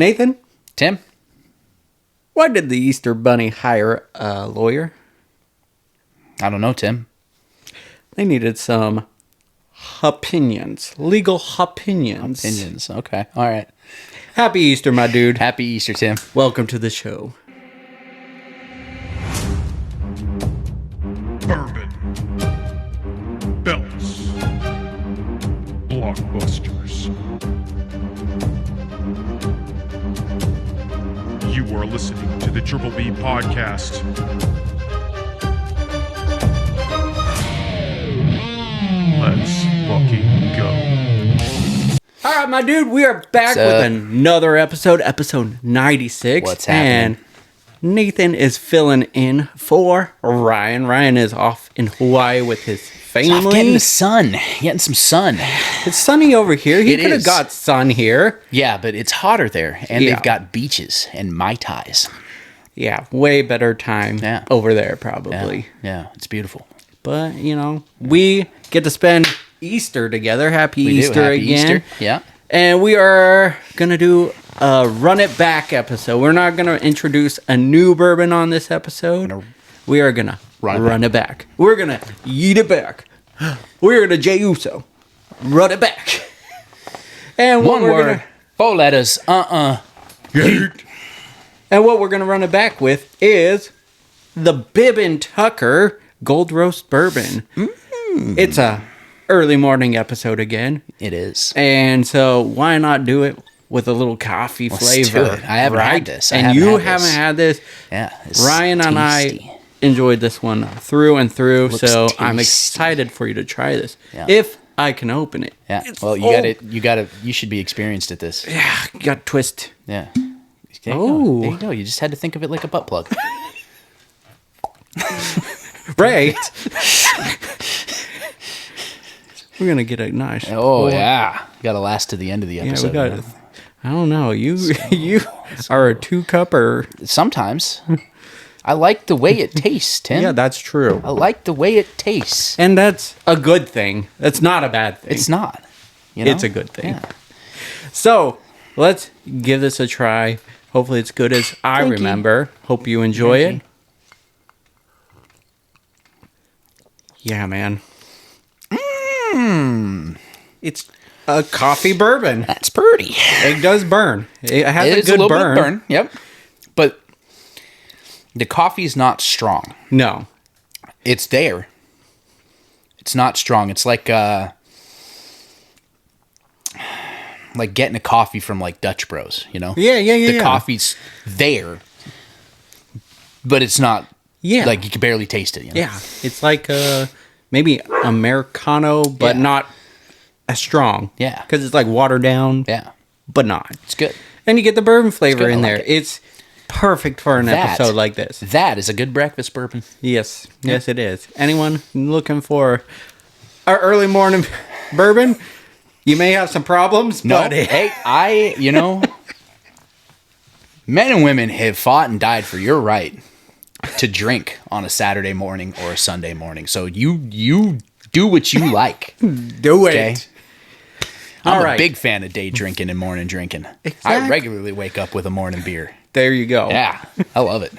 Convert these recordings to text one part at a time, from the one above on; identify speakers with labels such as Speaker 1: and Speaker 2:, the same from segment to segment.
Speaker 1: Nathan?
Speaker 2: Tim?
Speaker 1: Why did the Easter Bunny hire a lawyer?
Speaker 2: I don't know, Tim.
Speaker 1: They needed some opinions. Legal opinions.
Speaker 2: Opinions. Okay. All right.
Speaker 1: Happy Easter, my dude.
Speaker 2: Happy Easter, Tim.
Speaker 1: Welcome to the show.
Speaker 3: Bourbon. Belts. Blockbusters. You are listening to the Triple B Podcast. Let's fucking go.
Speaker 1: All right, my dude, we are back with another episode 96.
Speaker 2: What's happening?
Speaker 1: And Nathan is filling in for Ryan. Ryan is off in Hawaii with his family.
Speaker 2: Off getting the sun. Getting some sun.
Speaker 1: It's sunny over here. He could have got sun here.
Speaker 2: Yeah, but it's hotter there. And they've got beaches and Mai Tais.
Speaker 1: Yeah, way better time over there, probably.
Speaker 2: Yeah, it's beautiful.
Speaker 1: But, you know, we get to spend Easter together. Happy Easter again.
Speaker 2: Easter. Yeah.
Speaker 1: And we are going to do a Run It Back episode. We're not going to introduce a new bourbon on this episode. We are going to run it back. We're going to yeet it back. We're going to J Uso. Run it back. And
Speaker 2: one word, 4 letters,
Speaker 1: Yeet. And what we're going to run it back with is the Bourbon Tucker Gold Roast Bourbon. It's a early morning episode again.
Speaker 2: It is.
Speaker 1: And so why not do it with a little coffee flavor?
Speaker 2: I haven't had this.
Speaker 1: And you haven't had this.
Speaker 2: Yeah.
Speaker 1: Ryan and I enjoyed this one through and through.
Speaker 2: Looks
Speaker 1: so
Speaker 2: tasty.
Speaker 1: I'm excited for you to try this. Yeah. If I can open it.
Speaker 2: Yeah. Well, you should be experienced at this.
Speaker 1: Yeah. You got to twist.
Speaker 2: Yeah. There you go. You just had to think of it like a butt plug.
Speaker 1: Right. We're going to get a nice...
Speaker 2: Oh, yeah. Got to last to the end of the episode.
Speaker 1: Yeah, we got I don't know. You are a 2-cupper.
Speaker 2: Sometimes. I like the way it tastes, Tim.
Speaker 1: Yeah, that's true.
Speaker 2: I like the way it tastes.
Speaker 1: And that's a good thing. That's not a bad thing.
Speaker 2: It's not. You know?
Speaker 1: It's a good thing.
Speaker 2: Yeah.
Speaker 1: So, let's give this a try. Hopefully it's good as I remember. Hope you enjoy it. Yeah, man. It's a coffee bourbon.
Speaker 2: That's pretty.
Speaker 1: It does burn. It has a good
Speaker 2: little
Speaker 1: burn.
Speaker 2: Bit of burn. Yep. But the coffee's not strong.
Speaker 1: No.
Speaker 2: It's there. It's not strong. It's like getting a coffee from like Dutch Bros, you know?
Speaker 1: Yeah.
Speaker 2: The coffee's there, but it's not. Yeah. Like you can barely taste it. You know?
Speaker 1: Yeah. It's like maybe Americano, but not as strong.
Speaker 2: Yeah.
Speaker 1: Because it's like watered down.
Speaker 2: Yeah.
Speaker 1: But not.
Speaker 2: It's good.
Speaker 1: And you get the bourbon flavor in there.
Speaker 2: It.
Speaker 1: It's perfect for an episode like this.
Speaker 2: That is a good breakfast bourbon.
Speaker 1: Yes. Yeah. Yes, it is. Anyone looking for our early morning bourbon? You may have some problems, but...
Speaker 2: Hey, men and women have fought and died for your right to drink on a Saturday morning or a Sunday morning. So you do what you like.
Speaker 1: Do it.
Speaker 2: I'm a big fan of day drinking and morning drinking.
Speaker 1: Exactly.
Speaker 2: I regularly wake up with a morning beer.
Speaker 1: There you go.
Speaker 2: Yeah, I love it.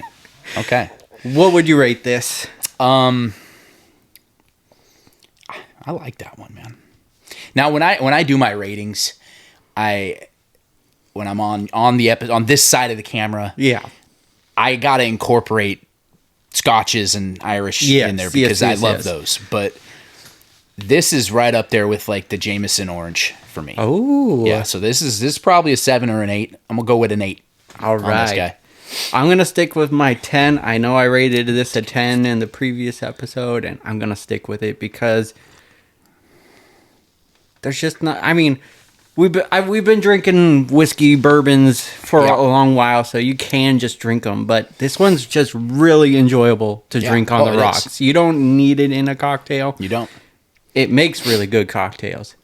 Speaker 2: Okay.
Speaker 1: What would you rate this?
Speaker 2: I like that one, man. Now, when I do my ratings, when I'm on the episode on this side of the camera, I gotta incorporate Scotches and Irish in there because I love those. But this is right up there with like the Jameson Orange for me.
Speaker 1: Oh,
Speaker 2: yeah. So this is probably a 7 or an 8. I'm gonna go with an 8.
Speaker 1: All right.
Speaker 2: On this guy.
Speaker 1: I'm gonna stick with my 10. I know I rated this a 10 in the previous episode, and I'm gonna stick with it because there's just not. I mean, we've been drinking whiskey bourbons for a long while, so you can just drink them. But this one's just really enjoyable to drink on the rocks. You don't need it in a cocktail.
Speaker 2: You don't.
Speaker 1: It makes really good cocktails,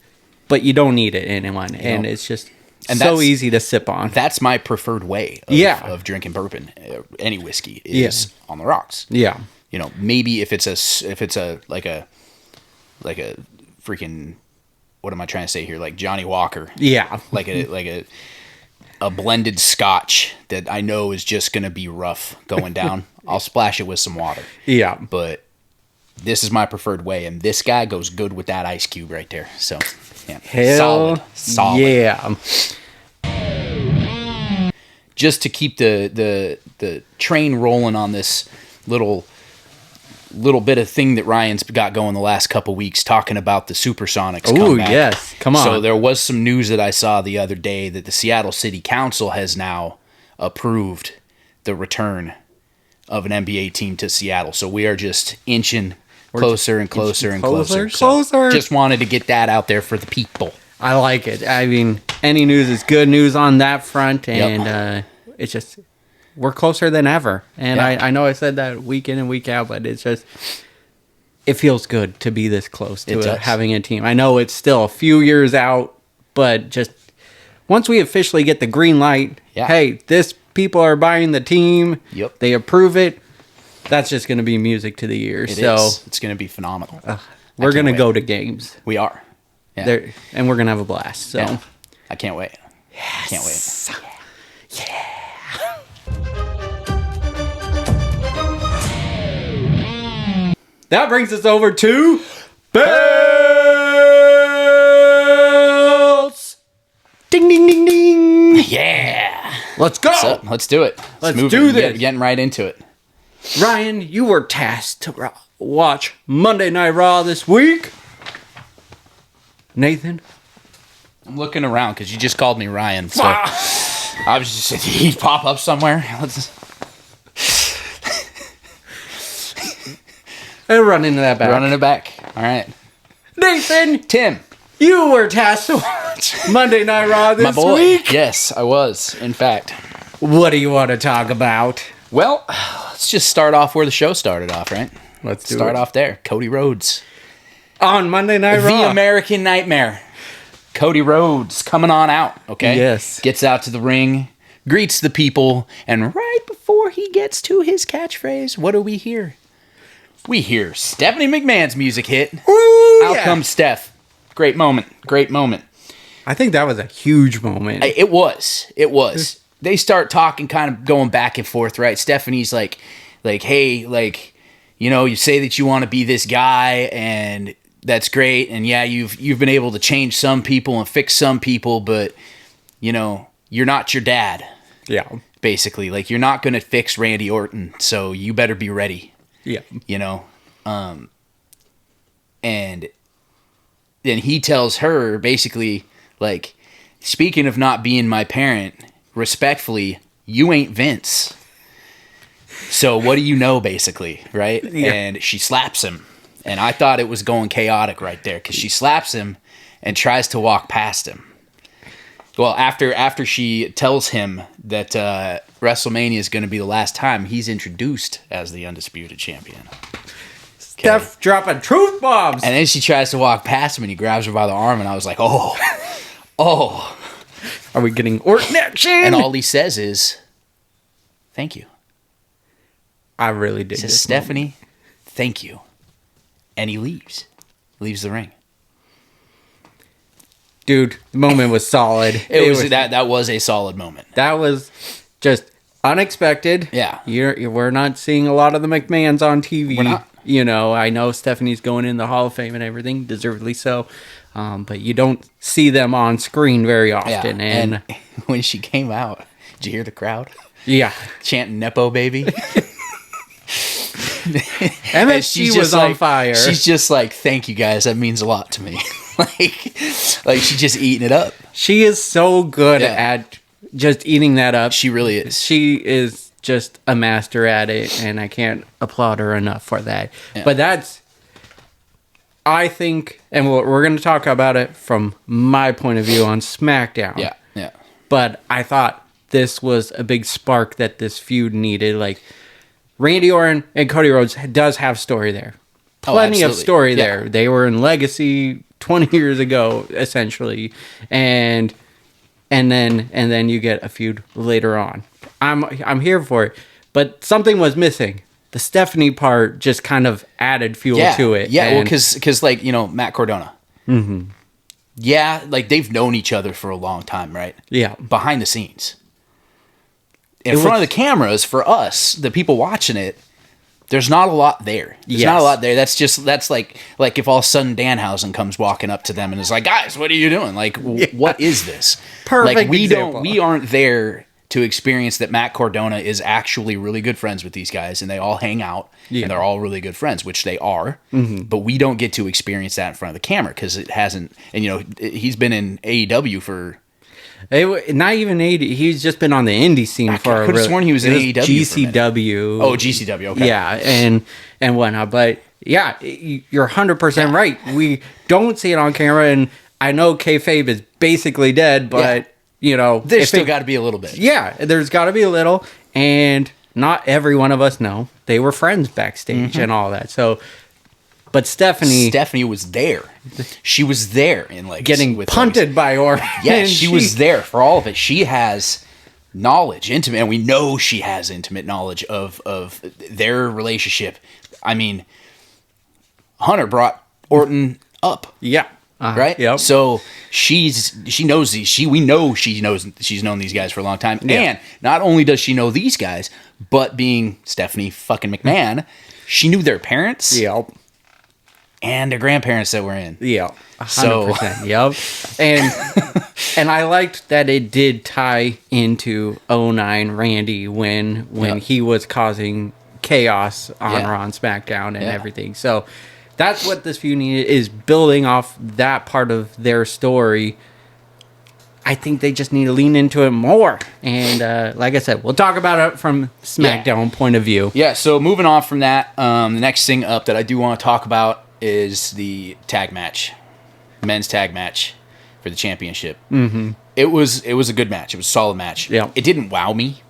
Speaker 1: but you don't need it in one, and it's just so easy to sip on.
Speaker 2: That's my preferred way of drinking bourbon. Any whiskey is on the rocks. Yeah. You know, maybe if it's a like a freaking, what am I trying to say here? Like Johnny Walker.
Speaker 1: Yeah.
Speaker 2: Like a a blended scotch that I know is just going to be rough going down. I'll splash it with some water.
Speaker 1: Yeah.
Speaker 2: But this is my preferred way, and this guy goes good with that ice cube right there. So, yeah. Solid.
Speaker 1: Yeah.
Speaker 2: Just to keep the train rolling on this little bit of thing that Ryan's got going the last couple weeks, talking about the Supersonics comeback.
Speaker 1: Oh, yes. Come on.
Speaker 2: So there was some news that I saw the other day that the Seattle City Council has now approved the return of an NBA team to Seattle. So we are just inching closer and closer and closer.
Speaker 1: Closer.
Speaker 2: Just wanted to get that out there for the people.
Speaker 1: I like it. I mean, any news is good news on that front, and it's just... We're closer than ever. And I know I said that week in and week out, but it's just, it feels good to be this close to having a team. I know it's still a few years out, but just once we officially get the green light, hey, people are buying the team.
Speaker 2: Yep.
Speaker 1: They approve it. That's just going to be music to the ears.
Speaker 2: It's going to be phenomenal.
Speaker 1: We're going to go to games.
Speaker 2: We are. Yeah.
Speaker 1: And we're going to have a blast. So
Speaker 2: I can't wait. Yes. Can't wait.
Speaker 1: Yeah. That brings us over to bells. Ding, ding, ding, ding.
Speaker 2: Yeah.
Speaker 1: Let's go.
Speaker 2: So, let's do it.
Speaker 1: Let's do this.
Speaker 2: Getting right into it.
Speaker 1: Ryan, you were tasked to watch Monday Night Raw this week. Nathan?
Speaker 2: I'm looking around because you just called me Ryan. So I was just saying, he'd pop up somewhere.
Speaker 1: Running it back.
Speaker 2: Running it back. All right.
Speaker 1: Nathan.
Speaker 2: Tim.
Speaker 1: You were tasked to watch Monday Night Raw this week.
Speaker 2: Yes, I was, in fact.
Speaker 1: What do you want to talk about?
Speaker 2: Well, let's just start off where the show started off, right?
Speaker 1: Let's
Speaker 2: start off there. Cody Rhodes.
Speaker 1: On Monday Night Raw.
Speaker 2: The American Nightmare. Cody Rhodes coming on out, okay?
Speaker 1: Yes.
Speaker 2: Gets out to the ring, greets the people, and right before he gets to his catchphrase, what do we hear? We hear Stephanie McMahon's music hit.
Speaker 1: Ooh,
Speaker 2: out comes Steph. Great moment. Great moment.
Speaker 1: I think that was a huge moment.
Speaker 2: It was. They start talking, kind of going back and forth, right? Stephanie's like, hey, like, you know, you say that you want to be this guy, and that's great. And yeah, you've been able to change some people and fix some people, but, you know, you're not your dad.
Speaker 1: Yeah.
Speaker 2: Basically, like, you're not going to fix Randy Orton, so you better be ready.
Speaker 1: Yeah.
Speaker 2: You know? And then he tells her, basically, like, speaking of not being my parent, respectfully, you ain't Vince. So what do you know, basically, right? Yeah. And she slaps him. And I thought it was going chaotic right there, because she slaps him and tries to walk past him. Well, after she tells him that WrestleMania is going to be the last time he's introduced as the Undisputed Champion.
Speaker 1: Steph dropping truth bombs.
Speaker 2: And then she tries to walk past him, and he grabs her by the arm, and I was like, oh.
Speaker 1: Are we getting Orton action?
Speaker 2: And all he says is, thank you.
Speaker 1: I really did.
Speaker 2: He says, Stephanie, thank you. And he leaves the ring.
Speaker 1: Dude, the moment was solid.
Speaker 2: That was a solid moment.
Speaker 1: That was just unexpected.
Speaker 2: Yeah.
Speaker 1: We're not seeing a lot of the McMahons on TV.
Speaker 2: We're not.
Speaker 1: You know, I know Stephanie's going in the Hall of Fame and everything, deservedly so. But you don't see them on screen very often.
Speaker 2: Yeah. And when she came out, did you hear the crowd?
Speaker 1: Yeah.
Speaker 2: Chanting Nepo baby.
Speaker 1: MSG was on fire.
Speaker 2: She's just like, thank you guys. That means a lot to me. like she's just eating it up.
Speaker 1: She is so good at just eating that up.
Speaker 2: She really is.
Speaker 1: She is just a master at it, and I can't applaud her enough for that. Yeah. But that's, I think, and we're going to talk about it from my point of view on SmackDown.
Speaker 2: Yeah.
Speaker 1: But I thought this was a big spark that this feud needed. Like, Randy Orton and Cody Rhodes does have story there. Plenty of story there. They were in Legacy 20 years ago, essentially. And then you get a feud later on. I'm here for it. But something was missing. The Stephanie part just kind of added fuel to it.
Speaker 2: Yeah, well, because like, you know, Matt Cardona.
Speaker 1: Mm-hmm.
Speaker 2: Yeah, like they've known each other for a long time, right?
Speaker 1: Yeah.
Speaker 2: Behind the scenes. In front of the cameras, for us, the people watching it, there's not a lot there. There's not a lot there. That's like if all of a sudden Danhausen comes walking up to them and is like, guys, what are you doing? Like, what is this?
Speaker 1: Perfect
Speaker 2: like,
Speaker 1: example.
Speaker 2: We aren't there to experience that Matt Cardona is actually really good friends with these guys and they all hang out and they're all really good friends, which they are. Mm-hmm. But we don't get to experience that in front of the camera because it hasn't. And, he's been in AEW for...
Speaker 1: Not even AEW. He's just been on the indie scene for.
Speaker 2: I could have sworn he was in AEW.
Speaker 1: GCW.
Speaker 2: Oh, GCW. Okay.
Speaker 1: Yeah, and whatnot. But yeah, you're 100% right. We don't see it on camera, and I know kayfabe is basically dead, but
Speaker 2: there's still got to be a little bit.
Speaker 1: Yeah, there's got to be a little, and not every one of us know they were friends backstage and all that. So. But Stephanie was there. She was there in getting punted by Orton.
Speaker 2: Yeah, she was there for all of it. She has knowledge, and we know she has intimate knowledge of their relationship. I mean, Hunter brought Orton up.
Speaker 1: Yeah.
Speaker 2: Right?
Speaker 1: Yep.
Speaker 2: So she knows these. We know she's known these guys for a long time. Yeah. And not only does she know these guys, but being Stephanie fucking McMahon, she knew their parents.
Speaker 1: Yep.
Speaker 2: And their grandparents that were in.
Speaker 1: Yeah. 100%. Yep. And I liked that it did tie into 09 Randy when he was causing chaos on Raw and SmackDown and everything. So that's what this feud needed, is building off that part of their story. I think they just need to lean into it more. And like I said, we'll talk about it from SmackDown point of view.
Speaker 2: Yeah, so moving on from that, the next thing up that I do want to talk about is the tag match, men's tag match for the championship. Mm-hmm. It was a good match. It was a solid match.
Speaker 1: Yeah.
Speaker 2: It didn't wow me.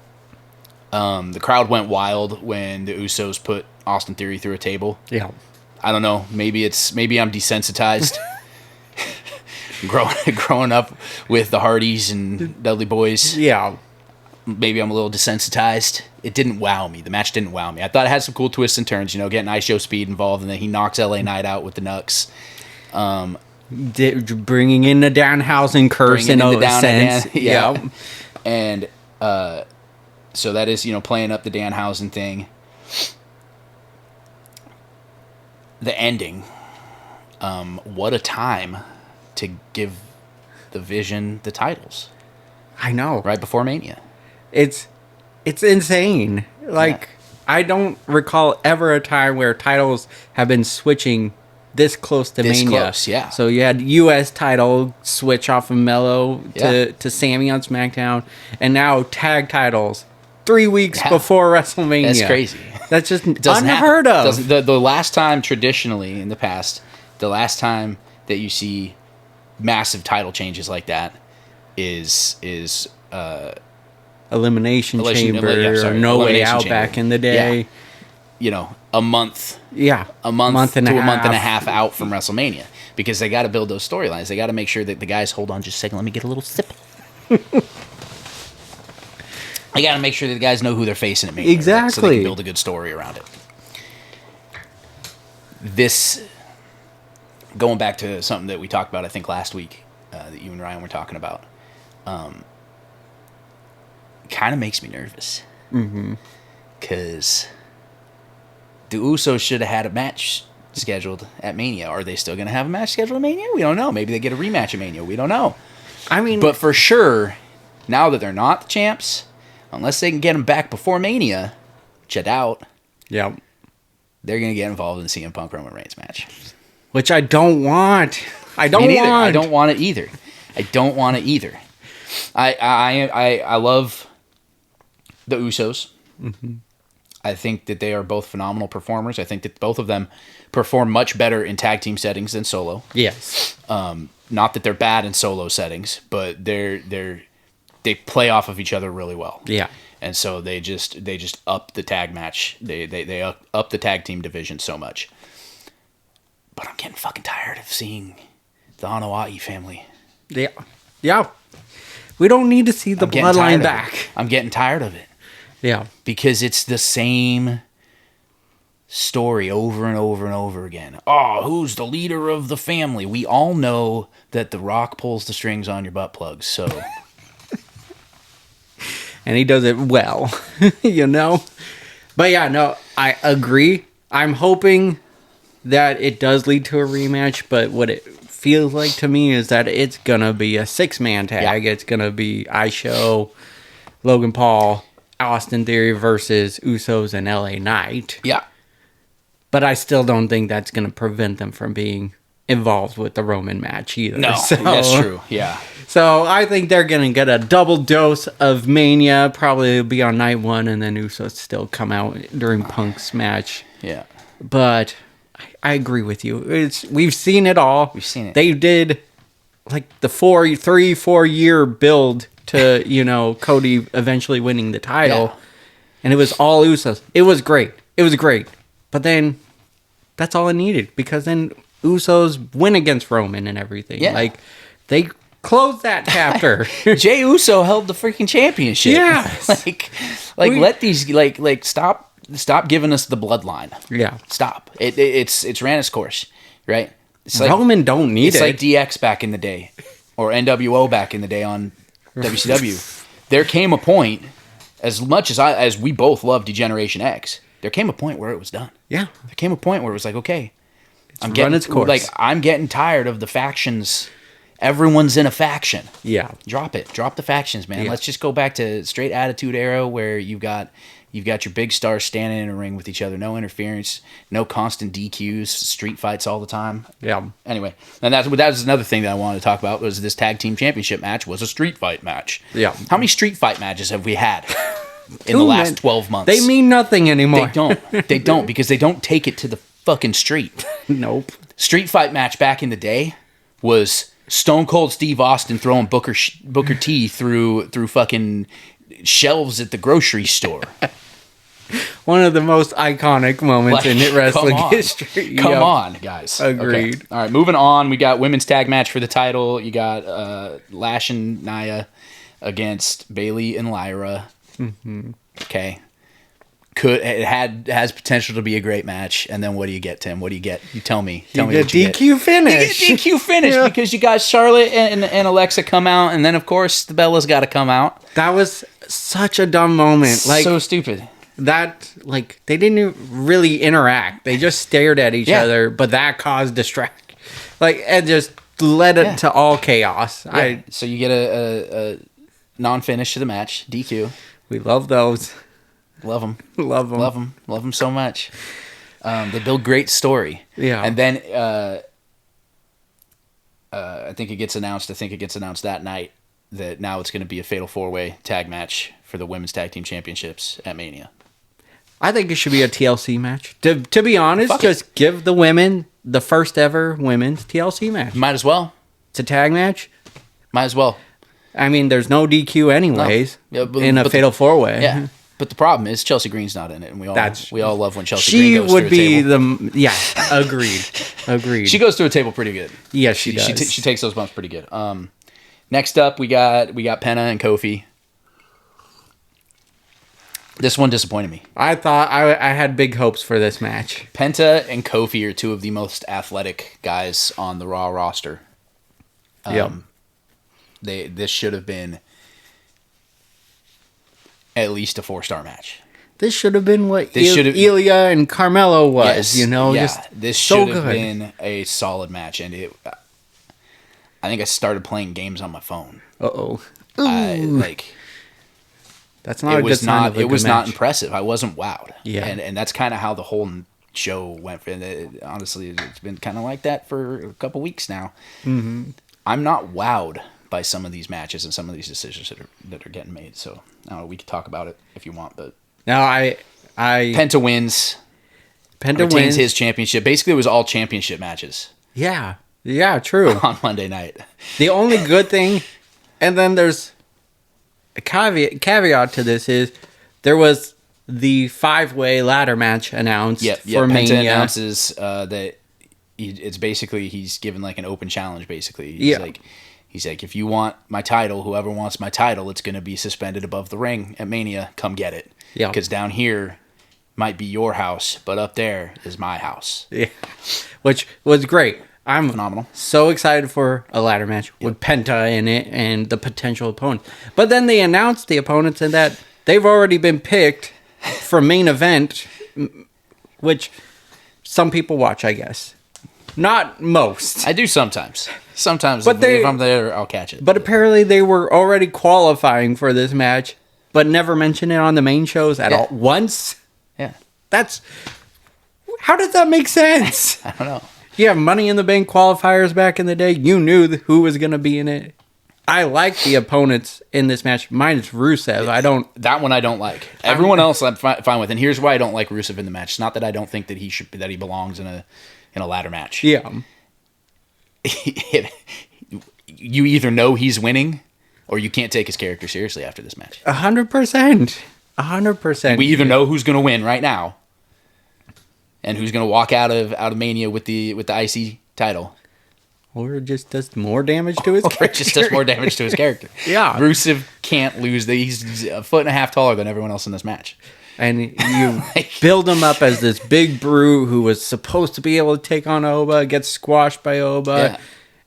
Speaker 2: The crowd went wild when the Usos put Austin Theory through a table.
Speaker 1: Yeah.
Speaker 2: I don't know. Maybe I'm desensitized. growing up with the Hardys and Dudley Boys.
Speaker 1: Yeah.
Speaker 2: Maybe I'm a little desensitized. It didn't wow me. The match didn't wow me. I thought it had some cool twists and turns, getting ISO Speed involved, and then he knocks LA Knight out with the Knucks.
Speaker 1: Bringing in the Danhausen curse in a sense.
Speaker 2: Yeah. And so that is, playing up the Danhausen thing. The ending. What a time to give the Vision the titles.
Speaker 1: I know.
Speaker 2: Right before Mania.
Speaker 1: It's insane. I don't recall ever a time where titles have been switching this close to Mania.
Speaker 2: Close, yeah.
Speaker 1: So you had U.S. title switch off of Mello to Sammy on SmackDown, and now tag titles 3 weeks before WrestleMania.
Speaker 2: That's crazy.
Speaker 1: That's just unheard of.
Speaker 2: The last time, traditionally in the past, the last time that you see massive title changes like that is
Speaker 1: Elimination Chamber or No Way Out back in the day.
Speaker 2: A month.
Speaker 1: Yeah.
Speaker 2: A month and a half out from WrestleMania, because they got to build those storylines. They got to make sure that the guys, hold on just a second, let me get a little sip. They got to make sure that the guys know who they're facing at Mania.
Speaker 1: Exactly.
Speaker 2: Right? So they can build a good story around it. This, going back to something that we talked about, I think last week, that you and Ryan were talking about, kind of makes me nervous. Because the Usos should have had a match scheduled at Mania. Are they still going to have a match scheduled at Mania? We don't know. Maybe they get a rematch at Mania. We don't know. But for sure, now that they're not the champs, unless they can get them back before Mania, which I doubt,
Speaker 1: they're
Speaker 2: going to get involved in the CM Punk Roman Reigns match.
Speaker 1: Which I don't want. I don't
Speaker 2: want it either. I love the Usos. I think that they are both phenomenal performers. I think that both of them perform much better in tag team settings than solo.
Speaker 1: Yes.
Speaker 2: Not that they're bad in solo settings, but they play off of each other really well.
Speaker 1: Yeah.
Speaker 2: And so they just up the tag match. They up the tag team division so much. But I'm getting fucking tired of seeing the Anoa'i family.
Speaker 1: Yeah. Yeah. We don't need to see the bloodline back.
Speaker 2: I'm getting tired of it.
Speaker 1: Yeah.
Speaker 2: Because it's the same story over and over and over again. Oh, who's the leader of the family? We all know that The Rock pulls the strings on your butt plugs, so...
Speaker 1: And he does it well, you know? But yeah, no, I agree. I'm hoping that it does lead to a rematch, but what it feels like to me is that it's going to be a 6-man tag. Yeah. It's going to be ISHO, Logan Paul, Austin Theory versus Usos and LA Knight.
Speaker 2: Yeah.
Speaker 1: But I still don't think that's going to prevent them from being involved with the Roman match either.
Speaker 2: No, that's true. Yeah.
Speaker 1: So I think they're going to get a double dose of Mania. Probably it'll be on night 1, and then Usos still come out during Punk's match.
Speaker 2: Yeah.
Speaker 1: But I agree with you. We've seen it all.
Speaker 2: We've seen it.
Speaker 1: They did like the 4 year build to, you know, Cody eventually winning the title. Yeah. And it was all Usos. It was great. But then that's all it needed, because then Usos win against Roman and everything. Yeah. Like, they closed that chapter.
Speaker 2: Jey Uso held the freaking championship.
Speaker 1: Yeah.
Speaker 2: Let these stop giving us the bloodline.
Speaker 1: Yeah.
Speaker 2: Stop. It's ran its course, right?
Speaker 1: It's Roman don't need it.
Speaker 2: It's like DX back in the day, or NWO back in the day on WCW. There came a point, as much as we both loved Degeneration X, there came a point where it was done.
Speaker 1: Yeah.
Speaker 2: There came a point where it was like, okay,
Speaker 1: I'm getting
Speaker 2: tired of the factions. Everyone's in a faction.
Speaker 1: Yeah.
Speaker 2: Drop it. Drop the factions, man. Yeah. Let's just go back to straight Attitude Era, where you've got your big stars standing in a ring with each other. No interference. No constant DQs. Street fights all the time.
Speaker 1: Yeah.
Speaker 2: Anyway, and that was another thing that I wanted to talk about, was this tag team championship match was a street fight match.
Speaker 1: Yeah.
Speaker 2: How many street fight matches have we had in the last 12 months?
Speaker 1: They mean nothing anymore.
Speaker 2: They don't because they don't take it to the fucking street.
Speaker 1: Nope.
Speaker 2: Street fight match back in the day was Stone Cold Steve Austin throwing Booker T through fucking shelves at the grocery store.
Speaker 1: One of the most iconic moments in wrestling history.
Speaker 2: Come on, guys.
Speaker 1: Agreed.
Speaker 2: Okay. All right, moving on. We got women's tag match for the title. You got Lash and Nia against Bayley and Lyra.
Speaker 1: Mm-hmm.
Speaker 2: Okay. Has potential to be a great match, and then what do you get, Tim? What do you get? You tell me.
Speaker 1: You get DQ finish.
Speaker 2: You get DQ finish because you got Charlotte and Alexa come out, and then of course the Bellas got to come out.
Speaker 1: That was such a dumb moment. Like,
Speaker 2: so stupid.
Speaker 1: That, like, they didn't really interact. They just stared at each other, but that caused distraction. Like, and just led it to all chaos.
Speaker 2: Yeah. So you get a non-finish to the match, DQ.
Speaker 1: We love those.
Speaker 2: Love them.
Speaker 1: Love them.
Speaker 2: Love them. Love them so much. They build great story.
Speaker 1: Yeah.
Speaker 2: And then I think it gets announced that night that now it's going to be a fatal 4-way tag match for the women's tag team championships at Mania.
Speaker 1: I think it should be a TLC match. To be honest, just give the women the first ever women's TLC match.
Speaker 2: Might as well.
Speaker 1: It's a tag match.
Speaker 2: Might as well.
Speaker 1: I mean, there's no DQ anyways in a fatal 4-way.
Speaker 2: Yeah. But the problem is Chelsea Green's not in it, and we all love when Chelsea Green goes
Speaker 1: would
Speaker 2: through a
Speaker 1: table. Agreed.
Speaker 2: She goes through a table pretty good.
Speaker 1: Yes, she does.
Speaker 2: She takes those bumps pretty good. Next up, we got Penta and Kofi. This one disappointed me.
Speaker 1: I thought I had big hopes for this match.
Speaker 2: Penta and Kofi are two of the most athletic guys on the Raw roster. This should have been at least a 4-star match.
Speaker 1: This should have been what Ilya and Carmelo was,
Speaker 2: this should have been a solid match, and I think I started playing games on my phone.
Speaker 1: Uh-oh.
Speaker 2: That's
Speaker 1: not a good sign of a good match.
Speaker 2: It was not impressive. I wasn't wowed.
Speaker 1: Yeah.
Speaker 2: And that's kind of how the whole show went. Honestly, it's been kind of like that for a couple weeks now.
Speaker 1: Mm-hmm.
Speaker 2: I'm not wowed by some of these matches and some of these decisions that are getting made. So, I don't know, we could talk about it if you want, but
Speaker 1: no,
Speaker 2: Penta wins. Retains his championship. Basically, it was all championship matches.
Speaker 1: Yeah. Yeah, true.
Speaker 2: On Monday night.
Speaker 1: The only good thing, and then there's a caveat to this, is there was the 5-way ladder match announced for Mania.
Speaker 2: Penta announces that it's basically he's given like an open challenge. Basically, he's like, if you want my title, whoever wants my title, it's going to be suspended above the ring at Mania. Come get it.
Speaker 1: Yeah,
Speaker 2: because down here, might be your house, but up there is my house.
Speaker 1: Yeah, which was great. I'm
Speaker 2: phenomenal.
Speaker 1: So excited for a ladder match with Penta in it and the potential opponents. But then they announced the opponents and that they've already been picked for main event, which some people watch, I guess. Not most.
Speaker 2: I do sometimes. Sometimes if I'm there, I'll catch it.
Speaker 1: But apparently they were already qualifying for this match, but never mentioned it on the main shows at all once.
Speaker 2: Yeah.
Speaker 1: How does that make sense?
Speaker 2: I don't know.
Speaker 1: You have Money in the Bank qualifiers back in the day. You knew who was going to be in it. I like the opponents in this match. Mine is Rusev.
Speaker 2: That one I don't like. Everyone else I'm fine with. And here's why I don't like Rusev in the match. It's not that I don't think that he belongs in a ladder match.
Speaker 1: Yeah.
Speaker 2: You either know he's winning or you can't take his character seriously after this match.
Speaker 1: 100%. 100%.
Speaker 2: We either know who's going to win right now and who's going to walk out of Mania with the IC title.
Speaker 1: Or it just does more damage to his character.
Speaker 2: Or it just does more damage to his character.
Speaker 1: Yeah.
Speaker 2: Rusev can't lose. He's a foot and a half taller than everyone else in this match.
Speaker 1: And you build him up as this big brute who was supposed to be able to take on Oba, gets squashed by Oba,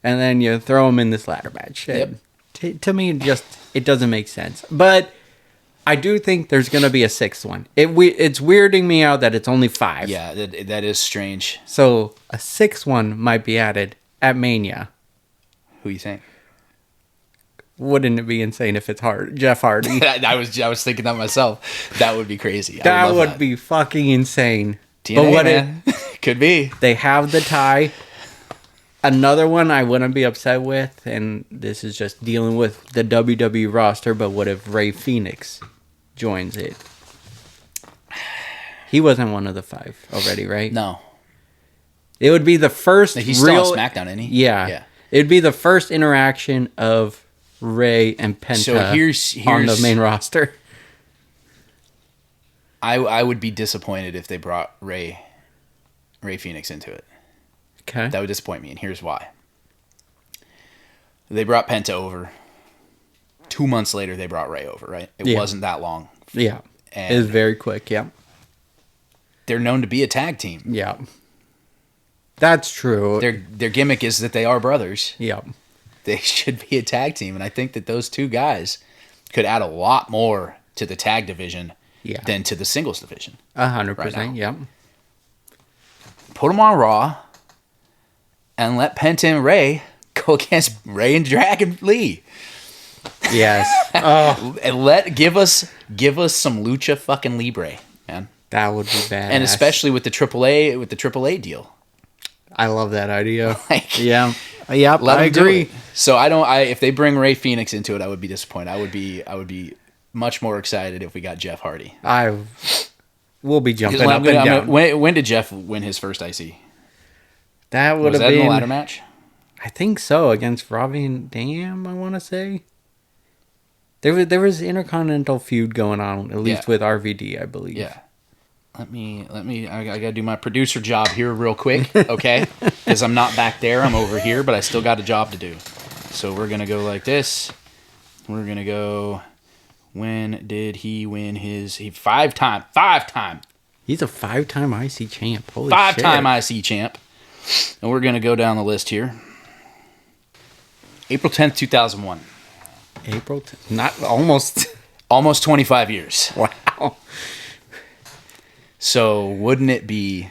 Speaker 1: and then you throw him in this ladder match.
Speaker 2: Yep.
Speaker 1: To me, it doesn't make sense. But I do think there's going to be a sixth one. It's weirding me out that it's only 5.
Speaker 2: Yeah, that is strange.
Speaker 1: So a sixth one might be added at Mania.
Speaker 2: Who you think?
Speaker 1: Wouldn't it be insane if it's Jeff Hardy?
Speaker 2: I was thinking that myself. That would be crazy.
Speaker 1: That would be fucking insane.
Speaker 2: TNA,
Speaker 1: but what
Speaker 2: man. Could be.
Speaker 1: They have the tie. Another one I wouldn't be upset with, and this is just dealing with the WWE roster, but what if Rey Fenix joins it? He wasn't one of the 5 already, right?
Speaker 2: No.
Speaker 1: It would be the first
Speaker 2: He's still on SmackDown, isn't he?
Speaker 1: Yeah. It'd be the first interaction of Rey and Penta
Speaker 2: here's
Speaker 1: on the main roster.
Speaker 2: I would be disappointed if they brought Rey Fenix into it.
Speaker 1: Okay.
Speaker 2: That would disappoint me, and here's why. They brought Penta over. 2 months later, they brought Rey over, right? It wasn't that long.
Speaker 1: Yeah.
Speaker 2: And
Speaker 1: it was very quick, yeah.
Speaker 2: They're known to be a tag team.
Speaker 1: Yeah. That's true.
Speaker 2: Their gimmick is that they are brothers.
Speaker 1: Yeah.
Speaker 2: They should be a tag team, and I think that those two guys could add a lot more to the tag division than to the singles division.
Speaker 1: 100%, yeah.
Speaker 2: Put them on Raw, and let Penta and Rey go against Rey and Dragon Lee.
Speaker 1: Yes.
Speaker 2: And give us some lucha fucking libre, man.
Speaker 1: That would be badass.
Speaker 2: And especially with the AAA deal.
Speaker 1: I love that idea.
Speaker 2: Yeah,
Speaker 1: I agree.
Speaker 2: So if they bring Rey Fenix into it, I would be disappointed. I would be much more excited if we got Jeff Hardy.
Speaker 1: We'll be jumping up and down.
Speaker 2: When did Jeff win his first IC?
Speaker 1: That would have been
Speaker 2: in the ladder match.
Speaker 1: I think so, against Robbie and Dam. I want to say there was Intercontinental feud going on, at least with RVD, I believe.
Speaker 2: Yeah. Let me. I gotta do my producer job here real quick, okay? Because I'm not back there. I'm over here, but I still got a job to do. So we're gonna go like this. We're gonna go. When did he win his? 5-time.
Speaker 1: He's a 5-time IC champ. Holy
Speaker 2: 5-time IC champ. And we're gonna go down the list here. April 10th, 2001.
Speaker 1: Not almost.
Speaker 2: Almost 25 years.
Speaker 1: Wow.
Speaker 2: So wouldn't it be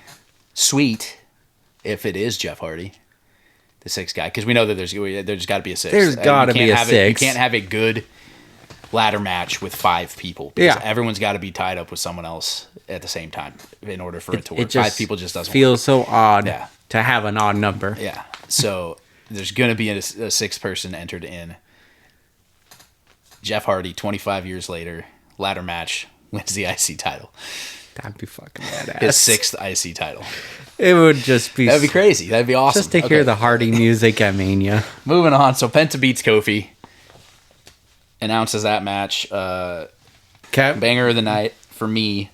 Speaker 2: sweet if it is Jeff Hardy, the 6th guy? Because we know that there's got to be a 6th.
Speaker 1: There's got to be a 6th.
Speaker 2: You can't have a good ladder match with 5 people. Because everyone's got to be tied up with someone else at the same time in order for it to work. 5 people just doesn't
Speaker 1: feels
Speaker 2: work.
Speaker 1: so odd to have an odd number.
Speaker 2: Yeah. So there's going to be a 6th person entered in. Jeff Hardy, 25 years later, ladder match, wins the IC title.
Speaker 1: That'd be fucking badass.
Speaker 2: His 6th IC title.
Speaker 1: It would just be...
Speaker 2: That'd be crazy. That'd be awesome.
Speaker 1: Just to hear the Hardy music at Mania.
Speaker 2: Moving on. So Penta beats Kofi. Announces that match. Banger of the night for me.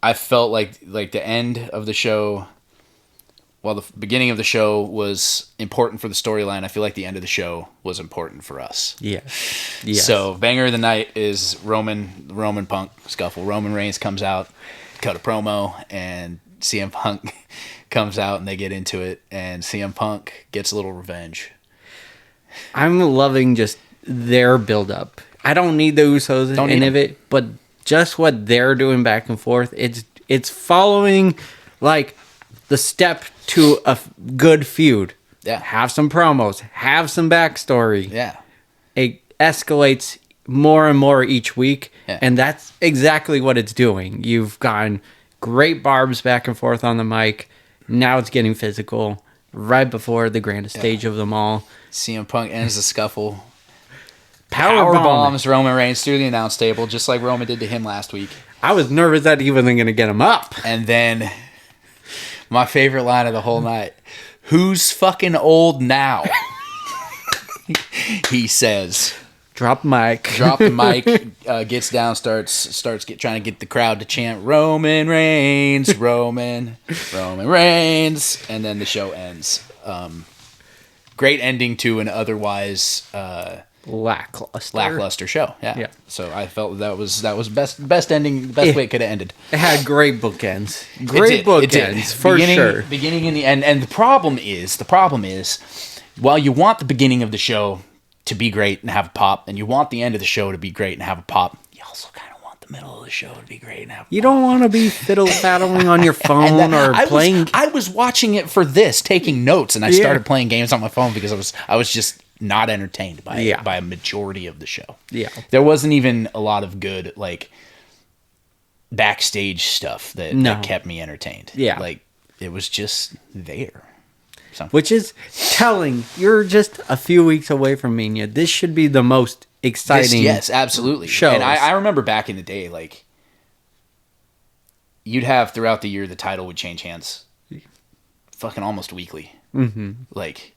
Speaker 2: I felt like the end of the show... While the beginning of the show was important for the storyline, I feel like the end of the show was important for us.
Speaker 1: Yes.
Speaker 2: So, banger of the night is Roman Punk scuffle. Roman Reigns comes out, cut a promo, and CM Punk comes out, and they get into it, and CM Punk gets a little revenge.
Speaker 1: I'm loving just their build-up. I don't need the Usos in any of it, but just what they're doing back and forth, it's following like the step to a good feud.
Speaker 2: Yeah.
Speaker 1: Have some promos, have some backstory.
Speaker 2: Yeah.
Speaker 1: It escalates more and more each week,
Speaker 2: yeah.
Speaker 1: and that's exactly what it's doing. You've gotten great barbs back and forth on the mic. Now it's getting physical right before the grandest stage of them all.
Speaker 2: CM Punk ends the scuffle.
Speaker 1: Power
Speaker 2: bombs Roman Reigns through the announce table, just like Roman did to him last week.
Speaker 1: I was nervous that he wasn't going to get him up.
Speaker 2: And then my favorite line of the whole night, "Who's fucking old now?" He says.
Speaker 1: Drop mic.
Speaker 2: Drop the mic, gets down, starts trying to get the crowd to chant Roman Reigns, Roman Reigns, and then the show ends. Great ending to an otherwise lackluster show. Yeah. So I felt that was best ending, best way it could have ended.
Speaker 1: It had great bookends. Great bookends for sure.
Speaker 2: Beginning and the end. And the problem is, while you want the beginning of the show to be great and have a pop, and you want the end of the show to be great and have a pop, you also kind of want the middle of the show to be great and have a pop.
Speaker 1: You don't want to be fiddle-faddling on your phone playing.
Speaker 2: I was watching it for this, taking notes, and I started playing games on my phone because I was just not entertained by a majority of the show. Yeah. There wasn't even a lot of good, like, backstage stuff that kept me entertained. Yeah. Like, it was just there. So.
Speaker 1: Which is telling. You're just a few weeks away from Mania. This should be the most exciting.
Speaker 2: Yes, absolutely.
Speaker 1: Shows.
Speaker 2: And I remember back in the day, like, you'd have throughout the year the title would change hands, fucking almost weekly. Mm-hmm. Like,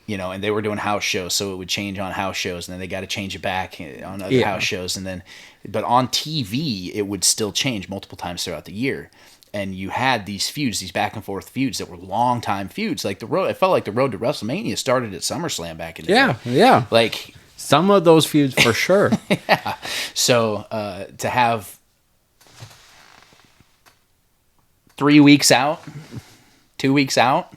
Speaker 2: you know, and they were doing house shows, so it would change on house shows, and then they got to change it back on other house shows, but on TV it would still change multiple times throughout the year. And you had these feuds, these back and forth feuds that were long time feuds. Like it felt like the road to WrestleMania started at SummerSlam back in the day.
Speaker 1: Yeah.
Speaker 2: Like
Speaker 1: some of those feuds for sure.
Speaker 2: Yeah. So to have 3 weeks out, 2 weeks out,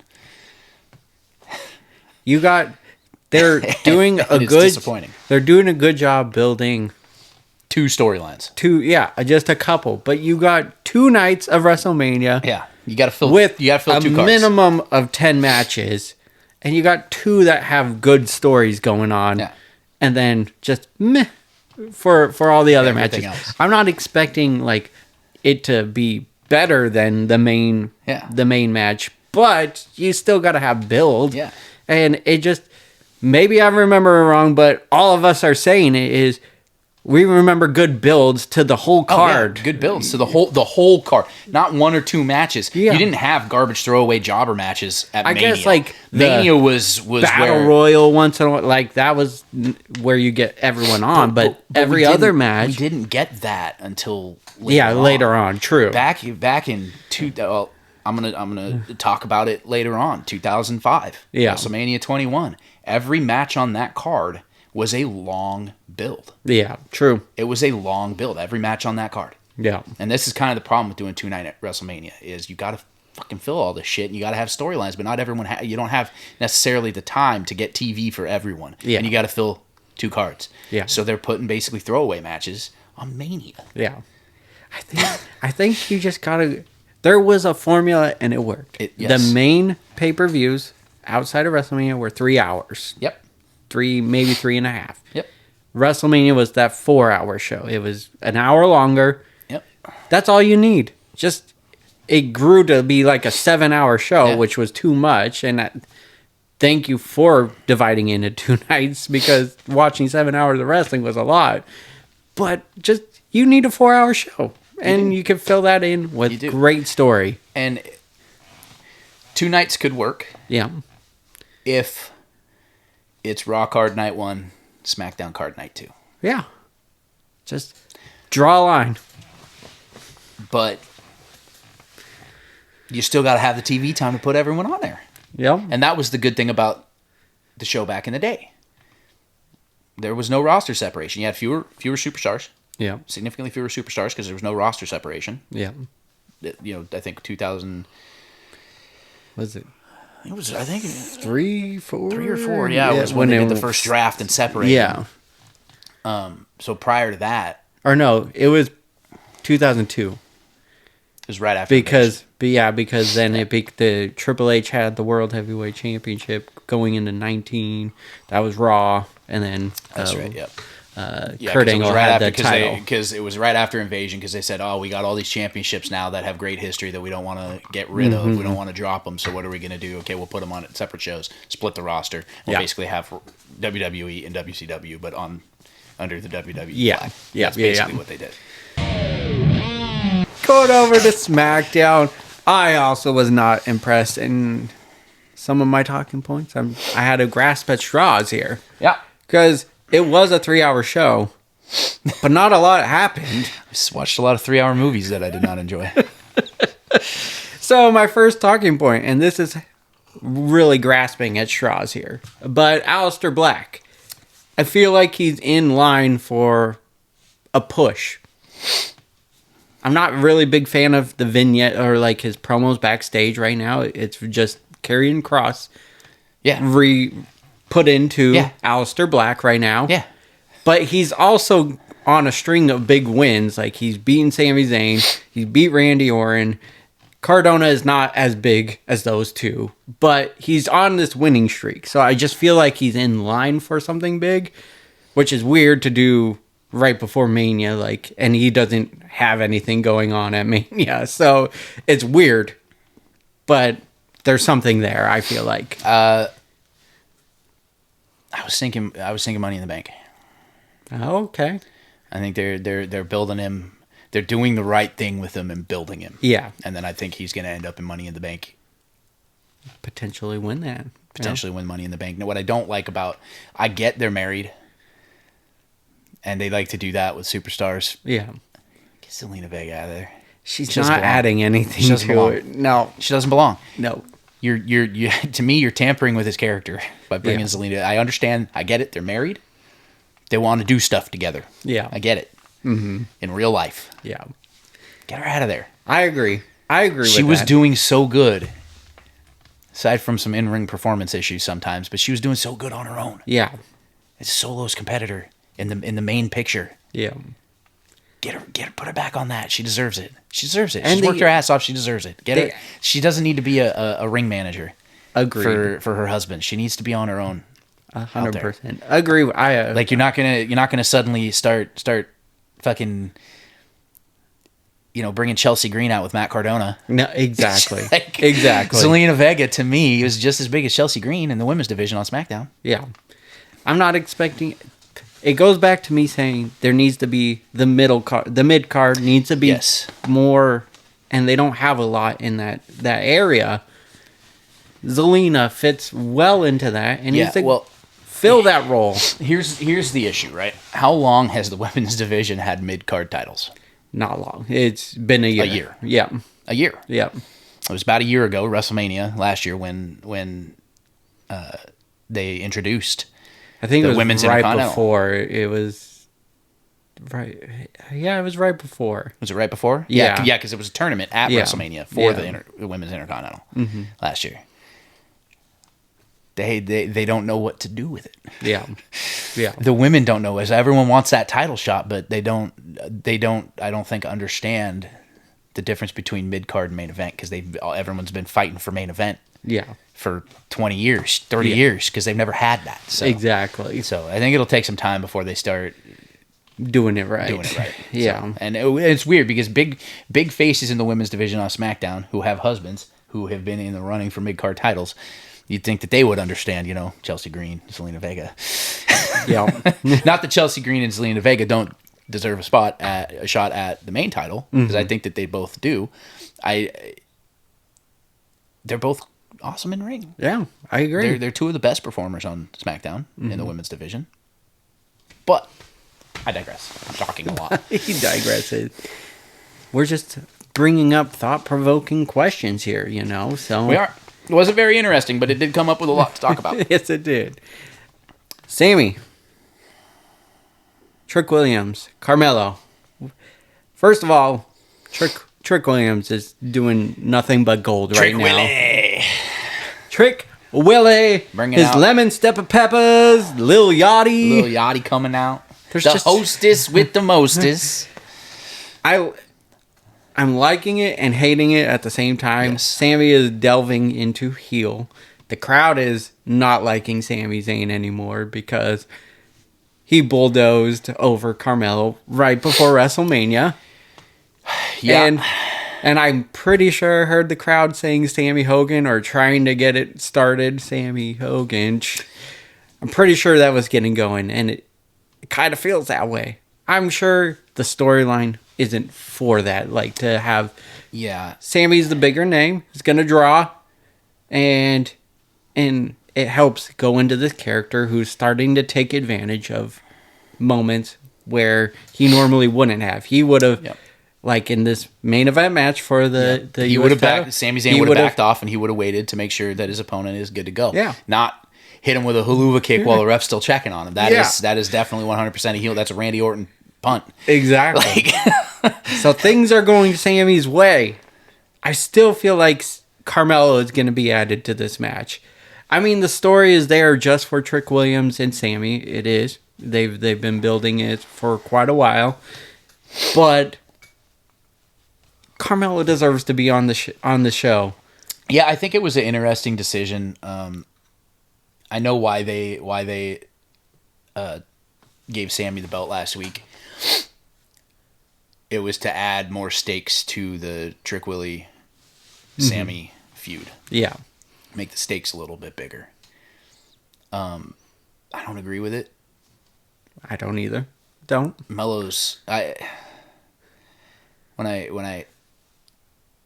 Speaker 1: they're doing
Speaker 2: disappointing.
Speaker 1: They're doing a good job building
Speaker 2: 2 storylines.
Speaker 1: Just a couple. But you got 2 nights of WrestleMania.
Speaker 2: Yeah. You got to fill 2 cards.
Speaker 1: Minimum of 10 matches. And you got 2 that have good stories going on. Yeah. And then just meh for all the other matches. Else. I'm not expecting like it to be better than the main match, but you still got to have build.
Speaker 2: Yeah.
Speaker 1: And it just, maybe I remember it wrong, but all of us are saying it is, we remember good builds to the whole card.
Speaker 2: Oh, yeah. Good builds to the whole card. Not 1 or 2 matches. Yeah. You didn't have garbage throwaway jobber matches at Mania. I guess like
Speaker 1: Mania
Speaker 2: was
Speaker 1: Battle Royal once in a while. Like that was where you get everyone on. But every other match,
Speaker 2: we didn't get that until
Speaker 1: later on. True.
Speaker 2: Back in I'm gonna talk about it later on. 2005. Yeah. WrestleMania 21. Every match on that card was a long build.
Speaker 1: Yeah, true.
Speaker 2: It was a long build. Every match on that card.
Speaker 1: Yeah.
Speaker 2: And this is kind of the problem with doing 2-night at WrestleMania is you got to fucking fill all this shit and you got to have storylines, but not everyone you don't have necessarily the time to get TV for everyone. Yeah. And you got to fill 2 cards.
Speaker 1: Yeah.
Speaker 2: So they're putting basically throwaway matches on Mania.
Speaker 1: Yeah. I think you just got to, there was a formula and it worked. The main pay-per-views outside of WrestleMania were 3 hours.
Speaker 2: Yep.
Speaker 1: 3, maybe 3.5.
Speaker 2: Yep.
Speaker 1: WrestleMania was that 4-hour show. It was an hour longer.
Speaker 2: Yep.
Speaker 1: That's all you need. Just it grew to be like a 7-hour show, which was too much. And thank you for dividing into 2 nights because watching 7 hours of wrestling was a lot. But just you need a 4-hour show, and you can fill that in with great story.
Speaker 2: And 2 nights could work.
Speaker 1: Yeah.
Speaker 2: If it's Raw card night 1, SmackDown card night 2.
Speaker 1: Yeah. Just draw a line.
Speaker 2: But you still got to have the TV time to put everyone on there.
Speaker 1: Yep.
Speaker 2: And that was the good thing about the show back in the day. There was no roster separation. You had fewer superstars.
Speaker 1: Yeah.
Speaker 2: Significantly fewer superstars because there was no roster separation.
Speaker 1: Yeah.
Speaker 2: I think 2000...
Speaker 1: Was it?
Speaker 2: It was, I think...
Speaker 1: 3 or 4?
Speaker 2: 3 or 4, yeah. It was when they did the first draft and separated.
Speaker 1: Yeah.
Speaker 2: So prior to that...
Speaker 1: Or no, it was 2002.
Speaker 2: It was right after
Speaker 1: because then the Triple H had the World Heavyweight Championship going into 19. That was Raw, and then
Speaker 2: that's right. Yep.
Speaker 1: Kurt Angle had the title
Speaker 2: because it was right after Invasion because they said, "Oh, we got all these championships now that have great history that we don't want to get rid of. We don't want to drop them. So what are we going to do? Okay, we'll put them on separate shows, split the roster. We'll basically have WWE and WCW, but under the WWE flag. That's basically what they did."
Speaker 1: Going over to SmackDown, I also was not impressed in some of my talking points. I had to grasp at straws here.
Speaker 2: Yeah.
Speaker 1: Because it was a 3-hour show, but not a lot happened.
Speaker 2: I just watched a lot of 3-hour movies that I did not enjoy.
Speaker 1: So my first talking point, and this is really grasping at straws here, but Aleister Black, I feel like he's in line for a push. I'm not really a big fan of the vignette or like his promos backstage right now. It's just Karrion Kross put into Aleister Black right now.
Speaker 2: Yeah.
Speaker 1: But he's also on a string of big wins. Like he's beaten Sami Zayn. He's beat Randy Orton. Cardona is not as big as those two. But he's on this winning streak. So I just feel like he's in line for something big. Which is weird to do right before Mania, and he doesn't have anything going on at Mania, so it's weird, but there's something there. I feel like
Speaker 2: I was thinking Money in the Bank.
Speaker 1: Oh, okay.
Speaker 2: I think they're building him. They're doing the right thing with him and building him.
Speaker 1: Yeah,
Speaker 2: and then I think he's going to end up in Money in the Bank.
Speaker 1: Potentially win that.
Speaker 2: Win Money in the Bank. Now, what I don't like I get they're married. And they like to do that with superstars.
Speaker 1: Yeah.
Speaker 2: Get Zelina Vega out of there.
Speaker 1: She's not adding anything to it. No.
Speaker 2: She doesn't belong.
Speaker 1: No.
Speaker 2: You're to me, you're tampering with his character by bringing Zelina. I understand. I get it. They're married. They want to do stuff together.
Speaker 1: Yeah.
Speaker 2: I get it. Mm-hmm. In real life.
Speaker 1: Yeah.
Speaker 2: Get her out of there.
Speaker 1: I agree with that.
Speaker 2: She was doing so good. Aside from some in-ring performance issues sometimes, but she was doing so good on her own.
Speaker 1: Yeah.
Speaker 2: It's Solo's competitor. In the main picture.
Speaker 1: Yeah.
Speaker 2: Get her, put her back on that. She deserves it. She's worked her ass off. She deserves it. Get her. She doesn't need to be a ring manager.
Speaker 1: Agreed.
Speaker 2: For her husband. She needs to be on her own.
Speaker 1: 100%. Agree.
Speaker 2: Like you're not gonna suddenly start fucking, bringing Chelsea Green out with Matt Cardona.
Speaker 1: No, exactly. Exactly.
Speaker 2: Zelina Vega to me was just as big as Chelsea Green in the women's division on SmackDown.
Speaker 1: Yeah. I'm not expecting. It goes back to me saying there needs to be the mid card needs to be more, and they don't have a lot in that area. Zelina fits well into that, and needs to fill that role.
Speaker 2: Here's the issue, right? How long has the women's division had mid card titles?
Speaker 1: Not long. It's been a year.
Speaker 2: A year.
Speaker 1: Yeah.
Speaker 2: A year.
Speaker 1: Yeah.
Speaker 2: It was about a year ago, WrestleMania last year, when they introduced.
Speaker 1: I think
Speaker 2: the
Speaker 1: it was
Speaker 2: women's
Speaker 1: right before. It was right. Yeah, it was right before.
Speaker 2: Was it right before?
Speaker 1: Yeah,
Speaker 2: because it was a tournament at WrestleMania for the women's Intercontinental last year. They don't know what to do with it.
Speaker 1: Yeah.
Speaker 2: The women don't know. As everyone wants that title shot, but they don't. I don't think understand the difference between mid card and main event because everyone's been fighting for main event.
Speaker 1: Yeah.
Speaker 2: For 20 years, 30 years, because they've never had that. So.
Speaker 1: Exactly.
Speaker 2: So I think it'll take some time before they start
Speaker 1: doing it right. Yeah.
Speaker 2: So, and it's weird because big faces in the women's division on SmackDown who have husbands who have been in the running for mid-card titles, you'd think that they would understand, Chelsea Green, Zelina Vega.
Speaker 1: Yeah.
Speaker 2: Not that Chelsea Green and Zelina Vega don't deserve a shot at the main title, because I think that they both do. They're both awesome in ring.
Speaker 1: Yeah, I agree.
Speaker 2: They're two of the best performers on SmackDown in the women's division. But I digress. I'm talking a lot.
Speaker 1: He digresses. We're just bringing up thought-provoking questions here, so...
Speaker 2: We are. It wasn't very interesting, but it did come up with a lot to talk about.
Speaker 1: Yes, it did. Sammy. Trick Williams. Carmelo. First of all, Trick Williams is doing nothing but gold right now.
Speaker 2: Willie.
Speaker 1: Trick Willie,
Speaker 2: bringing
Speaker 1: his
Speaker 2: out
Speaker 1: lemon stepper peppers, Lil Yachty
Speaker 2: coming out.
Speaker 1: There's
Speaker 2: the
Speaker 1: just
Speaker 2: hostess with the mostest.
Speaker 1: I'm liking it and hating it at the same time.
Speaker 2: Yes.
Speaker 1: Sami is delving into heel. The crowd is not liking Sami Zayn anymore because he bulldozed over Carmelo right before WrestleMania.
Speaker 2: Yeah.
Speaker 1: And I'm pretty sure I heard the crowd saying Sammy Hogan or trying to get it started. Sammy Hogan. I'm pretty sure that was getting going, and it kind of feels that way. I'm sure the storyline isn't for that. Like, to have...
Speaker 2: Yeah.
Speaker 1: Sammy's the bigger name. He's going to draw. And it helps go into this character who's starting to take advantage of moments where he normally wouldn't have. He would have... Yep. Like in this main event match for the
Speaker 2: he would have backed. Sami Zayn would have backed off, and he would have waited to make sure that his opponent is good to go.
Speaker 1: Yeah,
Speaker 2: not hit him with a haluva kick while the ref's still checking on him. That is definitely 100% a heel. That's a Randy Orton punt.
Speaker 1: Exactly. So things are going Sammy's way. I still feel like Carmelo is going to be added to this match. I mean, the story is there just for Trick Williams and Sami. It is. They've been building it for quite a while, but Carmelo deserves to be on the show.
Speaker 2: Yeah, I think it was an interesting decision. I know why they gave Sami the belt last week. It was to add more stakes to the Trick Willie Sami feud.
Speaker 1: Yeah,
Speaker 2: make the stakes a little bit bigger. I don't agree with it.
Speaker 1: I don't either. Don't.
Speaker 2: Melo's when I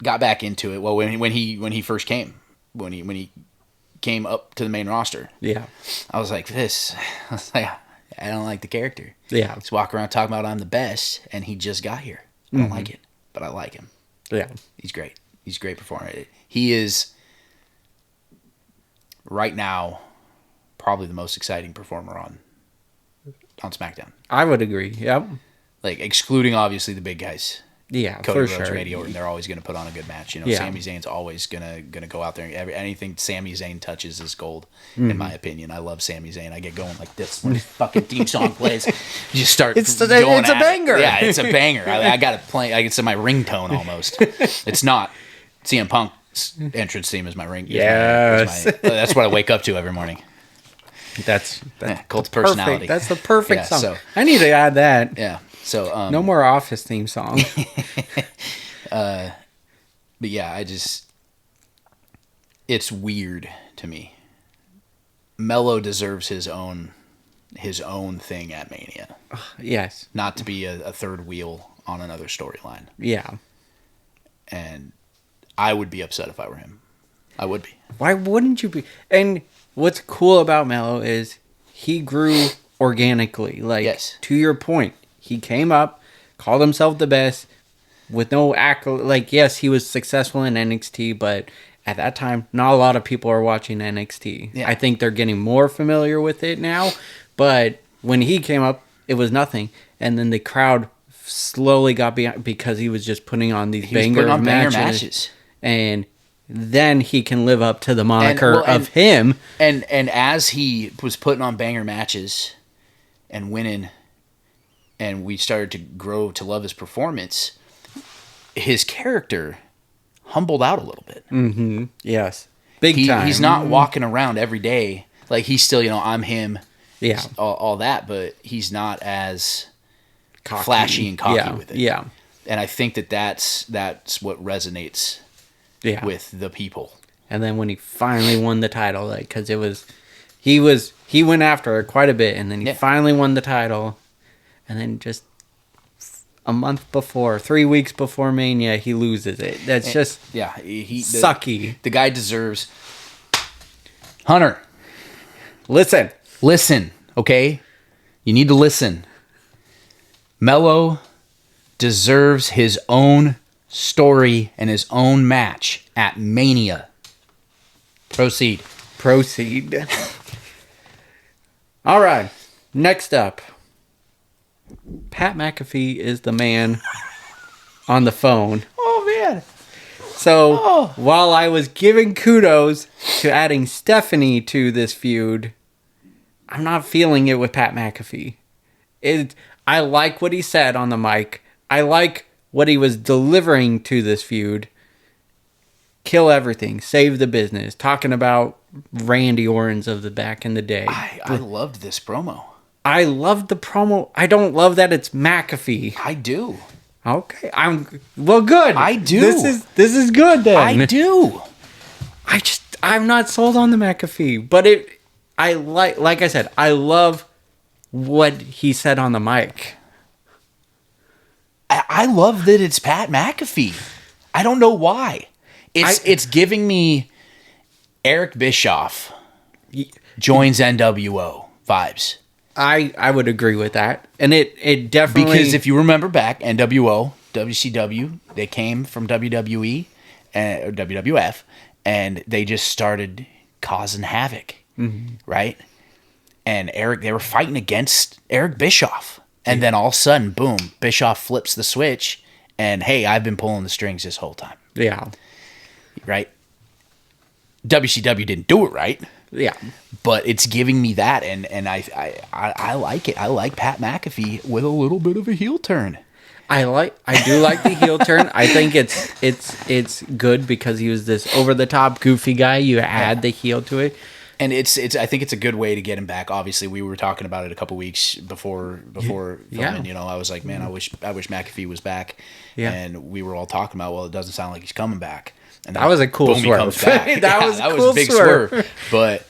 Speaker 2: got back into it. Well, when he first came, when he came up to the main roster,
Speaker 1: yeah,
Speaker 2: I was like, I don't like the character.
Speaker 1: Yeah,
Speaker 2: he's walking around talking about I'm the best, and he just got here. I don't like it, but I like him.
Speaker 1: Yeah,
Speaker 2: he's great. He's a great performer. He is right now probably the most exciting performer on SmackDown.
Speaker 1: I would agree. Yep.
Speaker 2: Like excluding obviously the big guys.
Speaker 1: Yeah,
Speaker 2: Cody
Speaker 1: for
Speaker 2: Rhodes,
Speaker 1: sure.
Speaker 2: Randy Orton, they're always going to put on a good match. Sami Zayn's always gonna go out there. Anything Sami Zayn touches is gold, in my opinion. I love Sami Zayn. I get going like this when his fucking theme song plays. You just start.
Speaker 1: It's a banger.
Speaker 2: Yeah, it's a banger. I got it playing. It's in my ringtone almost. It's not. CM Punk's entrance theme is my ring.
Speaker 1: Yes,
Speaker 2: that's what I wake up to every morning.
Speaker 1: That's
Speaker 2: Colt's personality.
Speaker 1: That's the perfect song.
Speaker 2: So,
Speaker 1: I need to add that.
Speaker 2: Yeah. So
Speaker 1: no more Office theme song.
Speaker 2: But yeah, it's weird to me. Melo deserves his own thing at Mania.
Speaker 1: Yes.
Speaker 2: Not to be a third wheel on another storyline.
Speaker 1: Yeah.
Speaker 2: And I would be upset if I were him. I would be.
Speaker 1: Why wouldn't you be? And what's cool about Melo is he grew organically. Like, yes. To your point, he came up, called himself the best, with no accolade. Like, yes, he was successful in NXT, but at that time, not a lot of people are watching NXT. Yeah. I think they're getting more familiar with it now, but when he came up, it was nothing. And then the crowd slowly got behind because he was just putting on these banger matches. And then he can live up to the moniker of him.
Speaker 2: And as he was putting on banger matches and winning, and we started to grow to love his performance, his character humbled out a little bit.
Speaker 1: Mm-hmm. Yes. Big time.
Speaker 2: He's not walking around every day. Like, he's still, I'm him.
Speaker 1: Yeah.
Speaker 2: All that, but he's not as flashy and cocky with it.
Speaker 1: Yeah.
Speaker 2: And I think that's what resonates with the people.
Speaker 1: And then when he finally won the title, like, because he went after it quite a bit, and then he finally won the title, and then just a month before, 3 weeks before Mania, he loses it. That's just sucky.
Speaker 2: The guy deserves. Hunter, listen, okay? You need to listen. Melo deserves his own story and his own match at Mania. Proceed.
Speaker 1: All right. Next up, Pat McAfee is the man on the phone.
Speaker 2: Oh, man.
Speaker 1: So, while I was giving kudos to adding Stephanie to this feud, I'm not feeling it with Pat McAfee. I like what he said on the mic. I like what he was delivering to this feud. Kill everything. Save the business. Talking about Randy Orton's of the back in the day.
Speaker 2: I loved this promo.
Speaker 1: I loved the promo. I don't love that it's McAfee.
Speaker 2: I do.
Speaker 1: Okay. Good.
Speaker 2: I do.
Speaker 1: This is good then.
Speaker 2: I do.
Speaker 1: I'm not sold on the McAfee, but like I said, I love what he said on the mic.
Speaker 2: I love that it's Pat McAfee. I don't know why. It's giving me Eric Bischoff joins NWO vibes.
Speaker 1: I would agree with that. And it definitely...
Speaker 2: Because if you remember back, NWO, WCW, they came from WWE or WWF, and they just started causing havoc, right? And they were fighting against Eric Bischoff. And then all of a sudden, boom, Bischoff flips the switch, and hey, I've been pulling the strings this whole time.
Speaker 1: Yeah.
Speaker 2: Right? WCW didn't do it right.
Speaker 1: Yeah.
Speaker 2: But it's giving me that, and I like it. I like Pat McAfee with a little bit of a heel turn.
Speaker 1: I do like the heel turn. I think it's good because he was this over the top goofy guy. You add the heel to it.
Speaker 2: And it's I think it's a good way to get him back. Obviously, we were talking about it a couple weeks before filming.
Speaker 1: Yeah.
Speaker 2: You know, I was like, man, I wish McAfee was back.
Speaker 1: Yeah.
Speaker 2: And we were all talking about, well, it doesn't sound like he's coming back. And
Speaker 1: that was a cool swerve.
Speaker 2: He comes back. that was a big swerve. But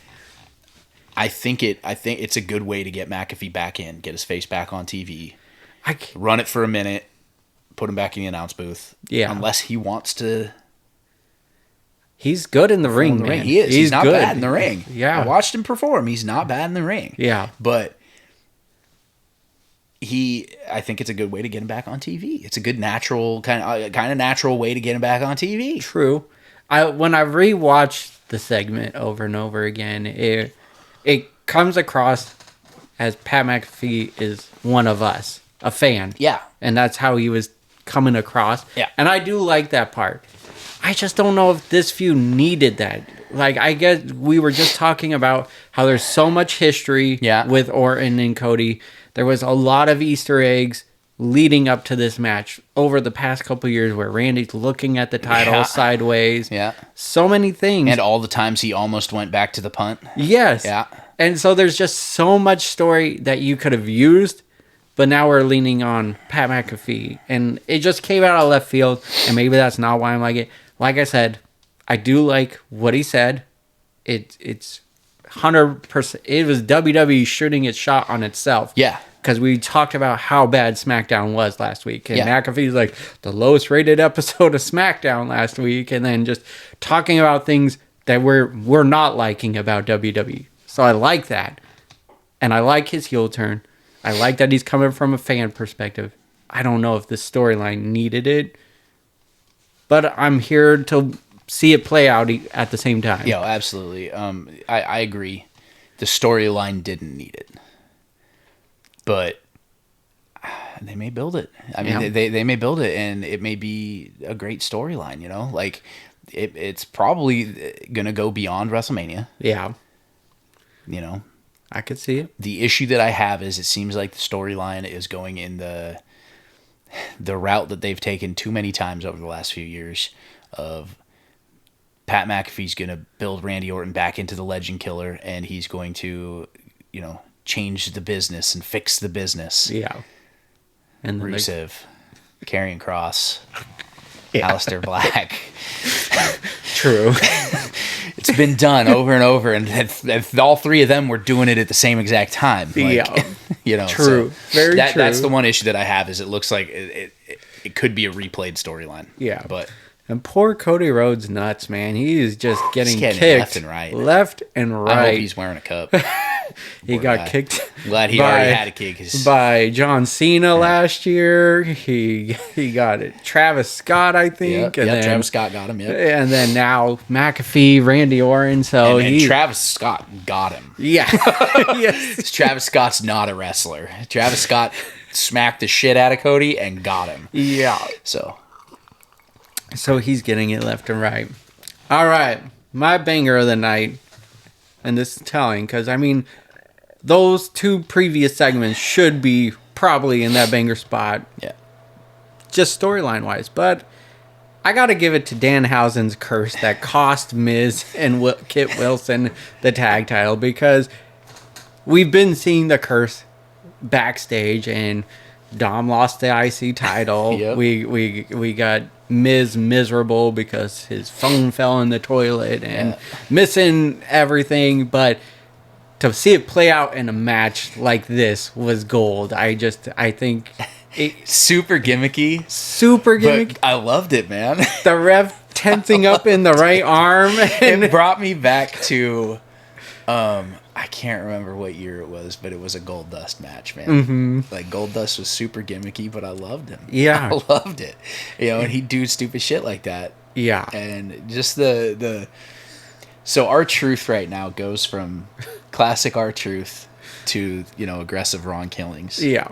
Speaker 2: I think it's a good way to get McAfee back in, get his face back on TV, run it for a minute, put him back in the announce booth.
Speaker 1: Yeah.
Speaker 2: Unless he wants to.
Speaker 1: He's good in the ring, man.
Speaker 2: He is. He's not
Speaker 1: good.
Speaker 2: bad in the ring.
Speaker 1: Yeah.
Speaker 2: I watched him perform. He's not bad in the ring.
Speaker 1: Yeah.
Speaker 2: But I think it's a good way to get him back on TV. It's a good natural kind of natural way to get him back on TV.
Speaker 1: True. When I rewatched the segment over and over again, it comes across as Pat McAfee is one of us, a fan.
Speaker 2: Yeah.
Speaker 1: And that's how he was coming across.
Speaker 2: Yeah.
Speaker 1: And I do like that part. I just don't know if this feud needed that. Like, I guess we were just talking about how there's so much history with Orton and Cody. There was a lot of Easter eggs leading up to this match over the past couple of years where Randy's looking at the title sideways.
Speaker 2: Yeah.
Speaker 1: So many things.
Speaker 2: And all the times he almost went back to the punt.
Speaker 1: Yes.
Speaker 2: Yeah.
Speaker 1: And so there's just so much story that you could have used, but now we're leaning on Pat McAfee. And it just came out of left field, and maybe that's not why I'm like it. Like I said, I do like what he said. It's 100%. It was WWE shooting its shot on itself.
Speaker 2: Yeah.
Speaker 1: Because we talked about how bad SmackDown was last week. And
Speaker 2: Yeah.
Speaker 1: McAfee's like, the lowest rated episode of SmackDown last week. And then just talking about things that we're not liking about WWE. So I like that. And I like his heel turn. I like that he's coming from a fan perspective. I don't know if the storyline needed it. But I'm here to see it play out at the same time.
Speaker 2: Yeah, absolutely. I agree. The storyline didn't need it. But they may build it. I mean, they may build it, and it may be a great storyline, you know? Like, it's probably going to go beyond WrestleMania.
Speaker 1: Yeah.
Speaker 2: You know?
Speaker 1: I could see it.
Speaker 2: The issue that I have is it seems like the storyline is going in the route that they've taken too many times over the last few years of Pat McAfee's going to build Randy Orton back into the legend killer, and he's going to, you know, change the business and fix the business.
Speaker 1: Yeah. And then
Speaker 2: Rusev, Karrion Kross, Aleister Black.
Speaker 1: True.
Speaker 2: It's been done over and over, and all three of them were doing it at the same exact time. Like, you know,
Speaker 1: true.
Speaker 2: So
Speaker 1: Very true.
Speaker 2: That's the one issue that I have is it looks like it could be a replayed storyline.
Speaker 1: Yeah.
Speaker 2: But
Speaker 1: and poor Cody Rhodes nuts, man. He is just getting kicked
Speaker 2: left and right.
Speaker 1: Left and right.
Speaker 2: I hope he's wearing a cup.
Speaker 1: He got kicked.
Speaker 2: Glad he already had a kick.
Speaker 1: By John Cena last year. He got it. Travis Scott, I think.
Speaker 2: Yeah,
Speaker 1: then,
Speaker 2: Travis Scott got him. Yep.
Speaker 1: And then now McAfee, Randy Orton. So
Speaker 2: and Travis Scott got him.
Speaker 1: Yeah. Yes.
Speaker 2: Travis Scott's not a wrestler. Travis Scott smacked the shit out of Cody and got him.
Speaker 1: Yeah.
Speaker 2: So
Speaker 1: he's getting it left and right. All right. My banger of the night, and this is telling, because, I mean, those two previous segments should be probably in that banger spot.
Speaker 2: Yeah.
Speaker 1: Just storyline-wise. But I got to give it to Danhausen's curse that cost Miz and Kit Wilson the tag title, because we've been seeing the curse backstage, and Dom lost the IC title.
Speaker 2: Yep.
Speaker 1: We got Miz miserable because his phone fell in the toilet and missing everything, but to see it play out in a match like this was gold. I think
Speaker 2: super gimmicky.
Speaker 1: But
Speaker 2: I loved it, man.
Speaker 1: The ref tensing up in the right arm.
Speaker 2: It brought me back to I can't remember what year it was, but it was a Goldust match, man.
Speaker 1: Mm-hmm.
Speaker 2: Like, Goldust was super gimmicky, but I loved him.
Speaker 1: Yeah.
Speaker 2: I loved it. And he'd do stupid shit like that.
Speaker 1: Yeah.
Speaker 2: And just so R-Truth right now goes from classic R-Truth to, aggressive Ron Killings.
Speaker 1: Yeah.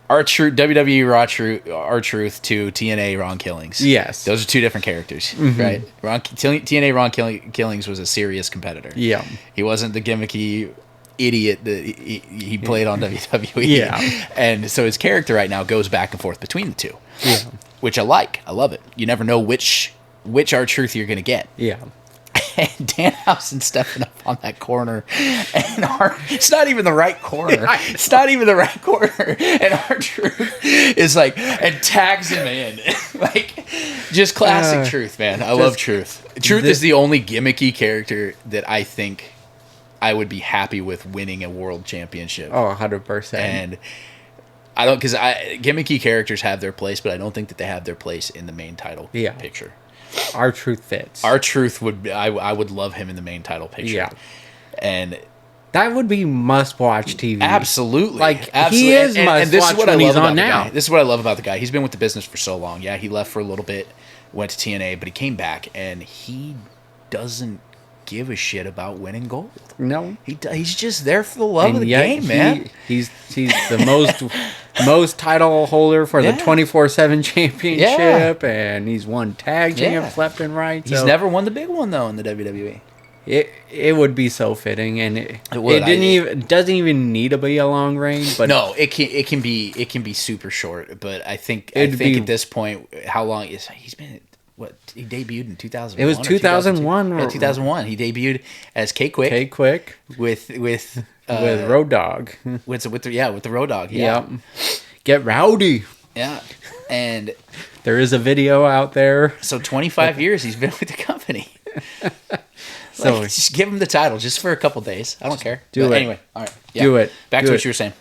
Speaker 2: R-Truth, WWE R-Truth to TNA Ron Killings.
Speaker 1: Yes.
Speaker 2: Those are two different characters, right? TNA Ron Killings was a serious competitor.
Speaker 1: Yeah.
Speaker 2: He wasn't the gimmicky idiot that he played on WWE.
Speaker 1: Yeah.
Speaker 2: And so his character right now goes back and forth between the two.
Speaker 1: Yeah.
Speaker 2: Which I like. I love it. You never know which R-Truth you're going to get.
Speaker 1: Yeah.
Speaker 2: And Danhausen stepping up on that corner, and it's not even the right corner. It's not even the right corner. And R-Truth is like, and tags him in. Like, just classic Truth, man. I love Truth. Truth is the only gimmicky character that I think I would be happy with winning a world championship.
Speaker 1: Oh, 100%.
Speaker 2: And I don't, because gimmicky characters have their place, but I don't think that they have their place in the main title picture.
Speaker 1: R-Truth fits.
Speaker 2: R-Truth would, I would love him in the main title picture.
Speaker 1: Yeah.
Speaker 2: And
Speaker 1: that would be must-watch TV.
Speaker 2: Absolutely.
Speaker 1: He is must-watch when he's on now.
Speaker 2: This is what I love about the guy. He's been with the business for so long. Yeah, he left for a little bit, went to TNA, but he came back, and he doesn't give a shit about winning gold.
Speaker 1: No.
Speaker 2: He's just there for the love of the game, man.
Speaker 1: He's the most title holder for the 24/7 championship, and he's won tag champs left and right.
Speaker 2: He's never won the big one, though, in the WWE.
Speaker 1: It would be so fitting, and it doesn't even need to be a long reign. But
Speaker 2: no, it can be super short. But I think at this point, how long he's been? What, he debuted in 2001?
Speaker 1: It was 2001.
Speaker 2: Yeah, 2001. He debuted as K-Quick.
Speaker 1: K-Quick
Speaker 2: with
Speaker 1: Road Dog.
Speaker 2: with the Road Dog. Yeah.
Speaker 1: Get rowdy.
Speaker 2: Yeah, and
Speaker 1: there is a video out there.
Speaker 2: So 25 years he's been with the company. So just give him the title just for a couple days. I don't care.
Speaker 1: Do it
Speaker 2: anyway. All right. Yeah.
Speaker 1: Do it.
Speaker 2: Back to what you were saying.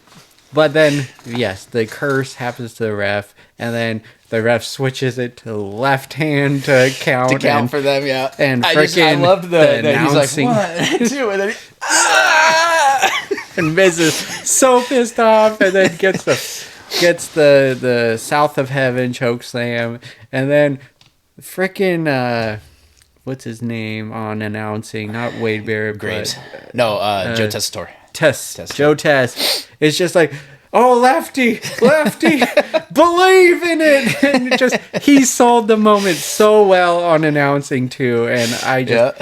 Speaker 1: But then, yes, the curse happens to the ref, and then the ref switches it to the left hand to count.
Speaker 2: For them, yeah.
Speaker 1: And
Speaker 2: I loved that he's like, 1, 2, and then
Speaker 1: and Miz is so pissed off, and then gets the South of Heaven choke slam, and then freaking what's his name on announcing? Not Wade Barrett,
Speaker 2: Graves. Joe Tessitore.
Speaker 1: Joe Tess. It's just like, oh, lefty, believe in it. And he sold the moment so well on announcing too. And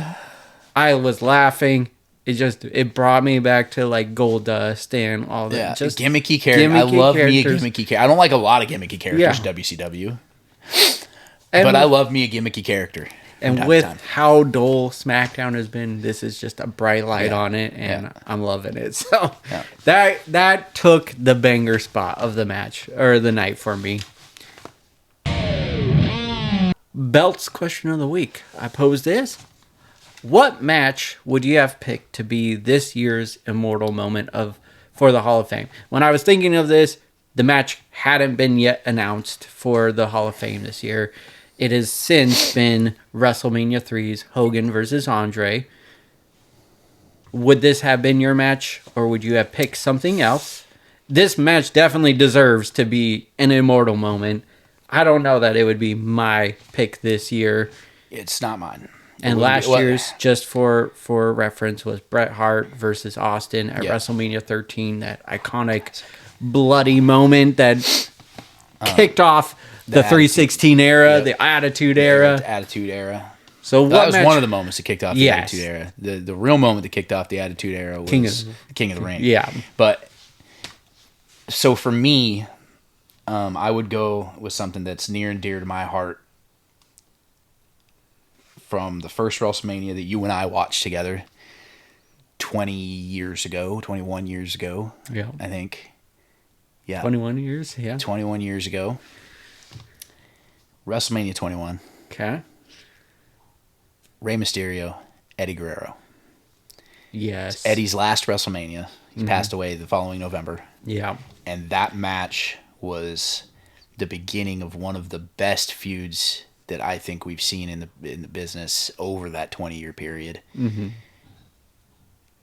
Speaker 1: I was laughing. It brought me back to like Goldust and all that.
Speaker 2: Yeah,
Speaker 1: just
Speaker 2: gimmicky character. I love me a gimmicky character. I don't like a lot of gimmicky characters in WCW. But I love me a gimmicky character.
Speaker 1: And with how dull SmackDown has been, this is just a bright light on it, and I'm loving it. So that took the banger spot of the match, or the night for me. Belts question of the week. I pose this. What match would you have picked to be this year's immortal moment for the Hall of Fame? When I was thinking of this, the match hadn't been yet announced for the Hall of Fame this year. It has since been WrestleMania 3's Hogan versus Andre. Would this have been your match, or would you have picked something else? This match definitely deserves to be an immortal moment. I don't know that it would be my pick this year.
Speaker 2: It's not mine.
Speaker 1: And last year's, just for reference, was Bret Hart versus Austin at WrestleMania 13. That iconic bloody moment that kicked off the 316 era, the Attitude Era.
Speaker 2: The Attitude Era.
Speaker 1: So
Speaker 2: that was one of the moments that kicked off the Attitude Era. The real moment that kicked off the Attitude Era was King of the Ring.
Speaker 1: Yeah.
Speaker 2: But so for me, I would go with something that's near and dear to my heart from the first WrestleMania that you and I watched together 21 years ago, I think. Yeah.
Speaker 1: 21 years, yeah.
Speaker 2: 21 years ago. WrestleMania 21.
Speaker 1: Okay.
Speaker 2: Rey Mysterio, Eddie Guerrero.
Speaker 1: Yes.
Speaker 2: It's Eddie's last WrestleMania. He passed away the following November.
Speaker 1: Yeah.
Speaker 2: And that match was the beginning of one of the best feuds that I think we've seen in the business over that 20-year period. Mm-hmm.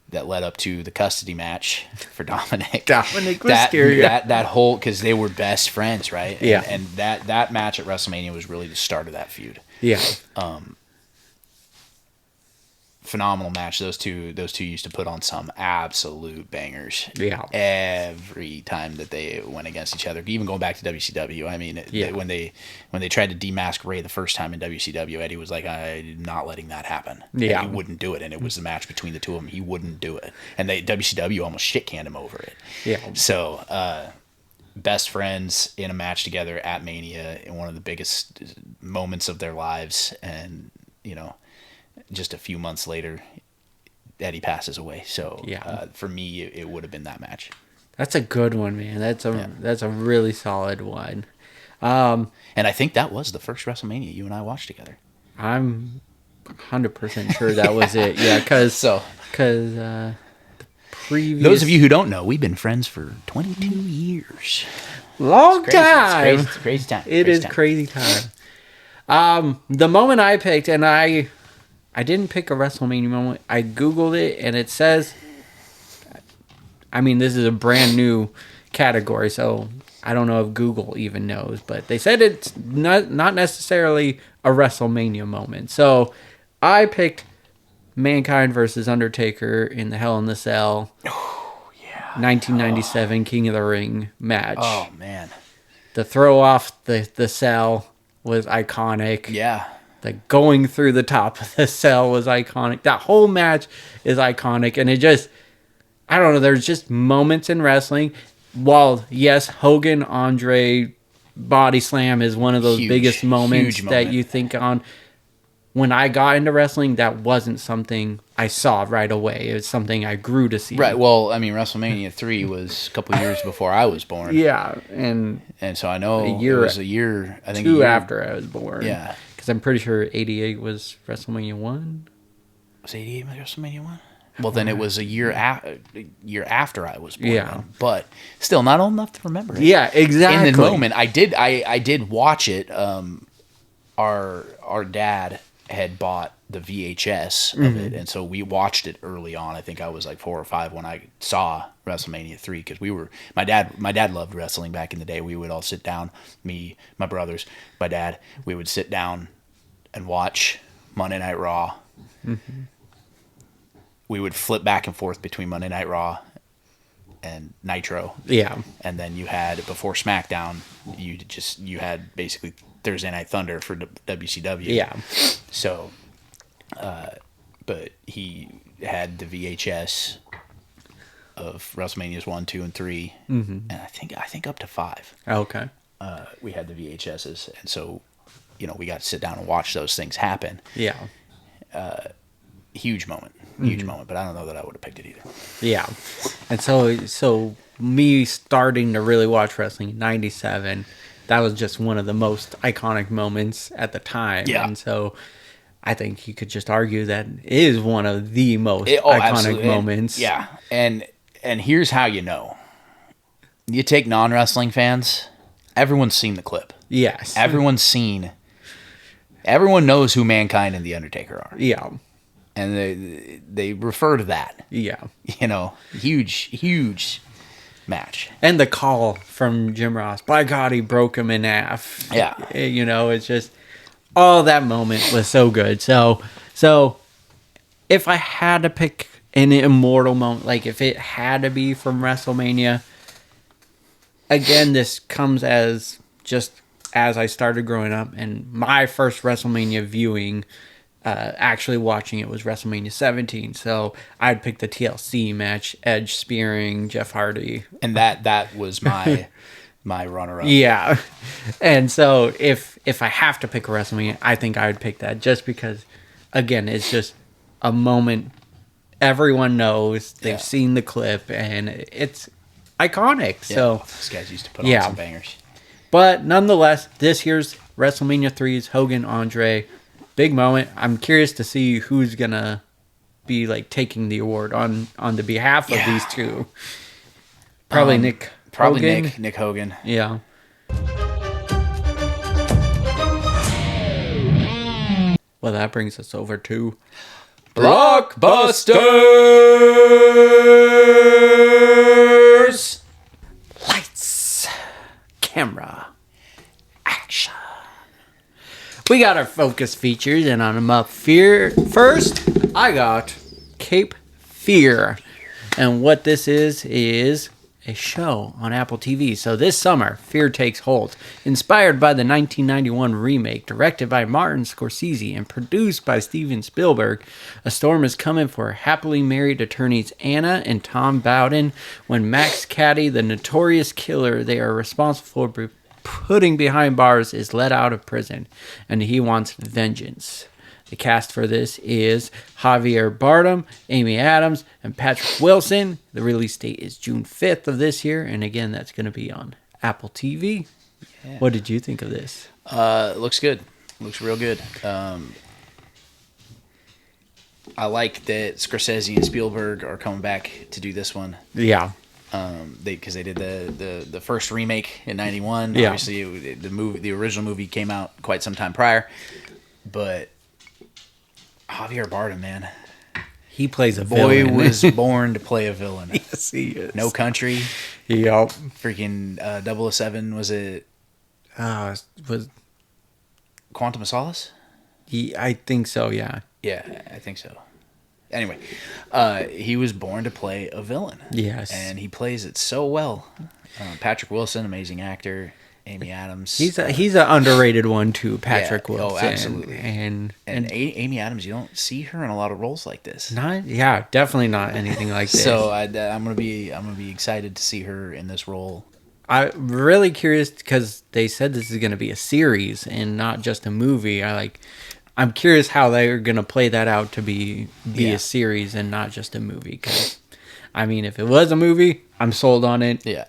Speaker 2: That led up to the custody match for Dominic.
Speaker 1: Dominic Mysterio.
Speaker 2: That whole, because they were best friends, right?
Speaker 1: Yeah.
Speaker 2: And that match at WrestleMania was really the start of that feud.
Speaker 1: Yeah.
Speaker 2: Phenomenal match. Those two used to put on some absolute bangers.
Speaker 1: Yeah.
Speaker 2: Every time that they went against each other, even going back to WCW. I mean, when they tried to demask Ray the first time in WCW, Eddie was like, "I'm not letting that happen."
Speaker 1: Yeah.
Speaker 2: And he wouldn't do it, and it was the match between the two of them. He wouldn't do it, and WCW almost shit canned him over it.
Speaker 1: Yeah.
Speaker 2: So, best friends in a match together at Mania in one of the biggest moments of their lives, and just a few months later, Eddie passes away. So for me, it would have been that match.
Speaker 1: That's a good one, man. That's a really solid one.
Speaker 2: And I think that was the first WrestleMania you and I watched together.
Speaker 1: I'm 100% sure that was it. Yeah, because the previous...
Speaker 2: Those of you who don't know, we've been friends for 22 years.
Speaker 1: Long time.
Speaker 2: It's crazy time.
Speaker 1: It is crazy time. The moment I picked, and I didn't pick a WrestleMania moment. I Googled it, and it says, I mean, this is a brand new category, so I don't know if Google even knows, but they said it's not necessarily a WrestleMania moment. So I picked Mankind versus Undertaker in the Hell in the Cell 1997 King of the Ring match.
Speaker 2: Oh, man.
Speaker 1: The throw off the cell was iconic.
Speaker 2: Yeah.
Speaker 1: The going through the top of the cell was iconic. That whole match is iconic. And it just, I don't know, there's just moments in wrestling. While, yes, Hogan, Andre, body slam is one of those biggest moments that you think on. When I got into wrestling, that wasn't something I saw right away. It was something I grew to see.
Speaker 2: Right. Well, I mean, WrestleMania 3 was a couple years before I was born.
Speaker 1: Yeah. And
Speaker 2: so I know it was a year, I think.
Speaker 1: 2 after I was born.
Speaker 2: Yeah.
Speaker 1: Because I'm pretty sure 88 was WrestleMania 1.
Speaker 2: Was 88 WrestleMania 1? Well, then it was a year after I was born.
Speaker 1: Yeah.
Speaker 2: Then. But still, not old enough to remember it.
Speaker 1: Yeah, exactly.
Speaker 2: In the moment, I did watch it. Our dad had bought the VHS of it, and so we watched it early on. I think I was like 4 or 5 when I saw WrestleMania 3, because my dad loved wrestling back in the day. We would all sit down, me, my brothers, my dad, we would sit down and watch Monday Night Raw. Mm-hmm. We would flip back and forth between Monday Night Raw and Nitro.
Speaker 1: Yeah. And
Speaker 2: then you had, before SmackDown, you had basically Thursday Night Thunder for WCW.
Speaker 1: Yeah.
Speaker 2: So, but he had the VHS of WrestleManias 1, 2, and 3, and I think up to 5.
Speaker 1: Okay.
Speaker 2: We had the VHSs, and so, we got to sit down and watch those things happen.
Speaker 1: Yeah.
Speaker 2: Huge moment, but I don't know that I would have picked it either.
Speaker 1: Yeah. And so me starting to really watch wrestling in 97, that was just one of the most iconic moments at the time.
Speaker 2: Yeah.
Speaker 1: And so I think you could just argue that it is one of the most iconic
Speaker 2: absolutely.
Speaker 1: moments.
Speaker 2: Yeah. And here's how you know. You take non-wrestling fans, everyone's seen the clip.
Speaker 1: Yes.
Speaker 2: Everyone knows who Mankind and The Undertaker are.
Speaker 1: Yeah.
Speaker 2: And they refer to that.
Speaker 1: Yeah.
Speaker 2: Huge match.
Speaker 1: And the call from Jim Ross, by God, he broke him in half.
Speaker 2: Yeah.
Speaker 1: It's just, all that moment was so good. So if I had to pick an immortal moment, like if it had to be from WrestleMania, again, this comes as I started growing up, and my first WrestleMania viewing, actually watching it, was WrestleMania 17. So I'd pick the TLC match, Edge spearing Jeff Hardy,
Speaker 2: and that was my runner-up.
Speaker 1: Yeah, and so if I have to pick a WrestleMania, I think I would pick that, just because, again, it's just a moment everyone knows. They've seen the clip, and it's iconic. Yeah, so
Speaker 2: these guys used to put on some bangers.
Speaker 1: But nonetheless, this year's WrestleMania 3's Hogan Andre, big moment. I'm curious to see who's gonna be like taking the award on the behalf of these two. Probably Nick.
Speaker 2: Probably
Speaker 1: Hogan.
Speaker 2: Nick Hogan.
Speaker 1: Yeah. Well, that brings us over to Blockbusters. Lights, camera, action. We got our focus features, and on them up first, I got Cape Fear. And what this is a show on Apple TV. So this summer, Fear takes hold. Inspired by the 1991 remake, directed by Martin Scorsese and produced by Steven Spielberg, a storm is coming for happily married attorneys Anna and Tom Bowden when Max Cady, the notorious killer they are responsible for putting behind bars, is let out of prison, and he wants vengeance. The cast for this is Javier Bardem, Amy Adams, and Patrick Wilson. The release date is June 5th of this year, and again, that's going to be on Apple TV. Yeah. What did you think of this?
Speaker 2: Looks good. Looks real good. I like that Scorsese and Spielberg are coming back to do this one.
Speaker 1: Yeah.
Speaker 2: Because they did the first remake in '91.
Speaker 1: Yeah.
Speaker 2: Obviously, the original movie came out quite some time prior, but Javier Bardem, man,
Speaker 1: he plays a villain.
Speaker 2: Boy was born to play a villain.
Speaker 1: Yes, he is.
Speaker 2: No Country.
Speaker 1: Yup.
Speaker 2: Freaking 007. Was it?
Speaker 1: Was
Speaker 2: Quantum of Solace?
Speaker 1: I think so. Yeah.
Speaker 2: Yeah, I think so. Anyway, he was born to play a villain.
Speaker 1: Yes,
Speaker 2: and he plays it so well. Patrick Wilson, amazing actor. Amy Adams.
Speaker 1: He's an underrated one too, Patrick Wilson.
Speaker 2: Oh, absolutely.
Speaker 1: And
Speaker 2: Amy Adams, you don't see her in a lot of roles like this.
Speaker 1: Definitely not anything like this.
Speaker 2: So I'm gonna be excited to see her in this role.
Speaker 1: I'm really curious because they said this is gonna be a series and not just a movie. I'm curious how they're gonna play that out to be a series and not just a movie. Because I mean, if it was a movie, I'm sold on it.
Speaker 2: Yeah.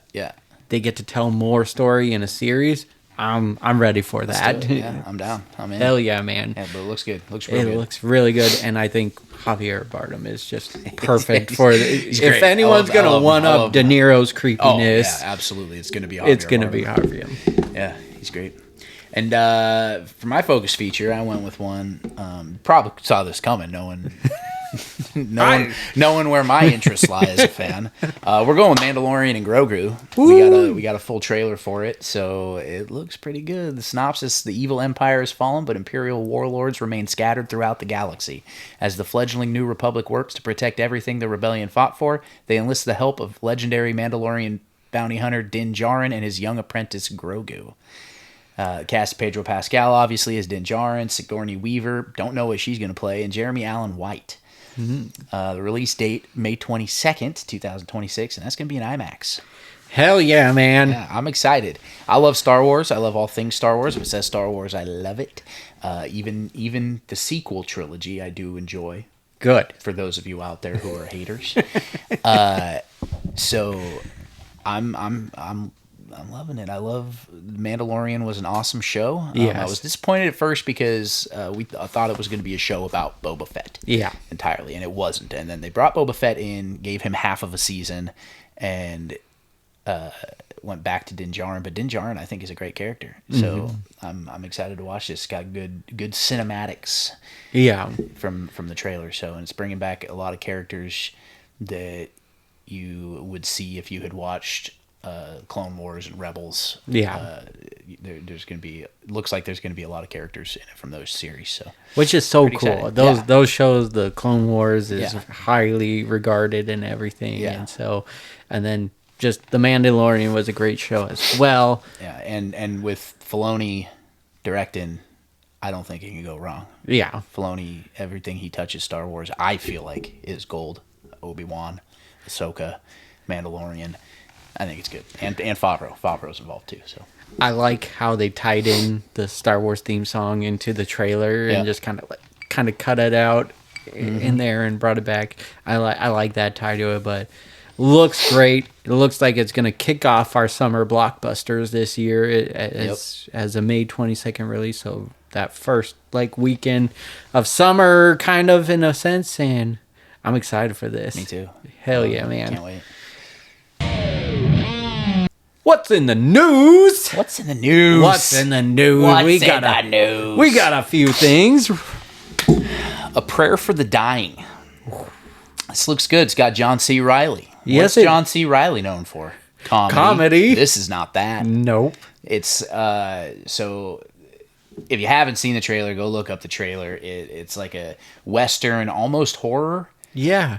Speaker 1: They get to tell more story in a series. I'm ready for that.
Speaker 2: Yeah, I'm down. I'm in.
Speaker 1: Hell yeah, man.
Speaker 2: Yeah, but it looks good.
Speaker 1: It looks really good, and I think Javier Bardem is just perfect for it. If anyone's gonna one up De Niro's creepiness,
Speaker 2: absolutely, it's gonna be
Speaker 1: Javier.
Speaker 2: Yeah, he's great. And for my focus feature, I went with one. Probably saw this coming, knowing where my interests lie as a fan. We're going with Mandalorian and Grogu. We got a full trailer for it, so it looks pretty good. The synopsis: the evil empire has fallen, but Imperial warlords remain scattered throughout the galaxy. As the fledgling New Republic works to protect everything the rebellion fought for, they enlist the help of legendary Mandalorian bounty hunter Din Djarin and his young apprentice Grogu. Cast Pedro Pascal, obviously, as Din Djarin. Sigourney Weaver, don't know what she's going to play, and Jeremy Allen White. Mm-hmm. The release date, May 22nd, 2026, and that's going to be an IMAX.
Speaker 1: Hell yeah, man.
Speaker 2: Yeah, I'm excited. I love Star Wars. I love all things Star Wars. If it says Star Wars, I love it. Even the sequel trilogy, I do enjoy.
Speaker 1: Good.
Speaker 2: For those of you out there who are haters. So I'm loving it. I love Mandalorian. Was an awesome show.
Speaker 1: Yes.
Speaker 2: I was disappointed at first because I thought it was going to be a show about Boba Fett.
Speaker 1: Yeah.
Speaker 2: Entirely, and it wasn't. And then they brought Boba Fett in, gave him half of a season, and went back to Din Djarin. But Din Djarin, I think, is a great character. So I'm excited to watch this. It's got good cinematics.
Speaker 1: Yeah.
Speaker 2: From the trailer. So, and it's bringing back a lot of characters that you would see if you had watched Clone Wars and Rebels.
Speaker 1: Yeah.
Speaker 2: There's going to be, looks like there's going to be a lot of characters in it from those series. So,
Speaker 1: which is so cool.
Speaker 2: Excited.
Speaker 1: Those shows, the Clone Wars is highly regarded and everything.
Speaker 2: Yeah.
Speaker 1: And then just The Mandalorian was a great show as well.
Speaker 2: Yeah, and with Filoni directing, I don't think it can go wrong.
Speaker 1: Yeah.
Speaker 2: Filoni, everything he touches Star Wars, I feel like is gold. Obi-Wan, Ahsoka, Mandalorian. I think it's good. And Favreau. Favreau's involved too, so.
Speaker 1: I like how they tied in the Star Wars theme song into the trailer and just kind of cut it out in there and brought it back. I like that tie to it, but looks great. It looks like it's going to kick off our summer blockbusters this year as a May 22nd release. So that first weekend of summer, kind of in a sense, and I'm excited for this.
Speaker 2: Me too.
Speaker 1: Hell yeah, man!
Speaker 2: Can't wait.
Speaker 1: What's in the news?
Speaker 2: What's in the news?
Speaker 1: We got a few things.
Speaker 2: A Prayer for the Dying. This looks good. It's got John C. Reilly.
Speaker 1: Yes,
Speaker 2: What's John C. Reilly known for?
Speaker 1: Comedy.
Speaker 2: This is not that.
Speaker 1: Nope.
Speaker 2: It's so if you haven't seen the trailer, go look up the trailer. It's like a Western, almost horror.
Speaker 1: Yeah.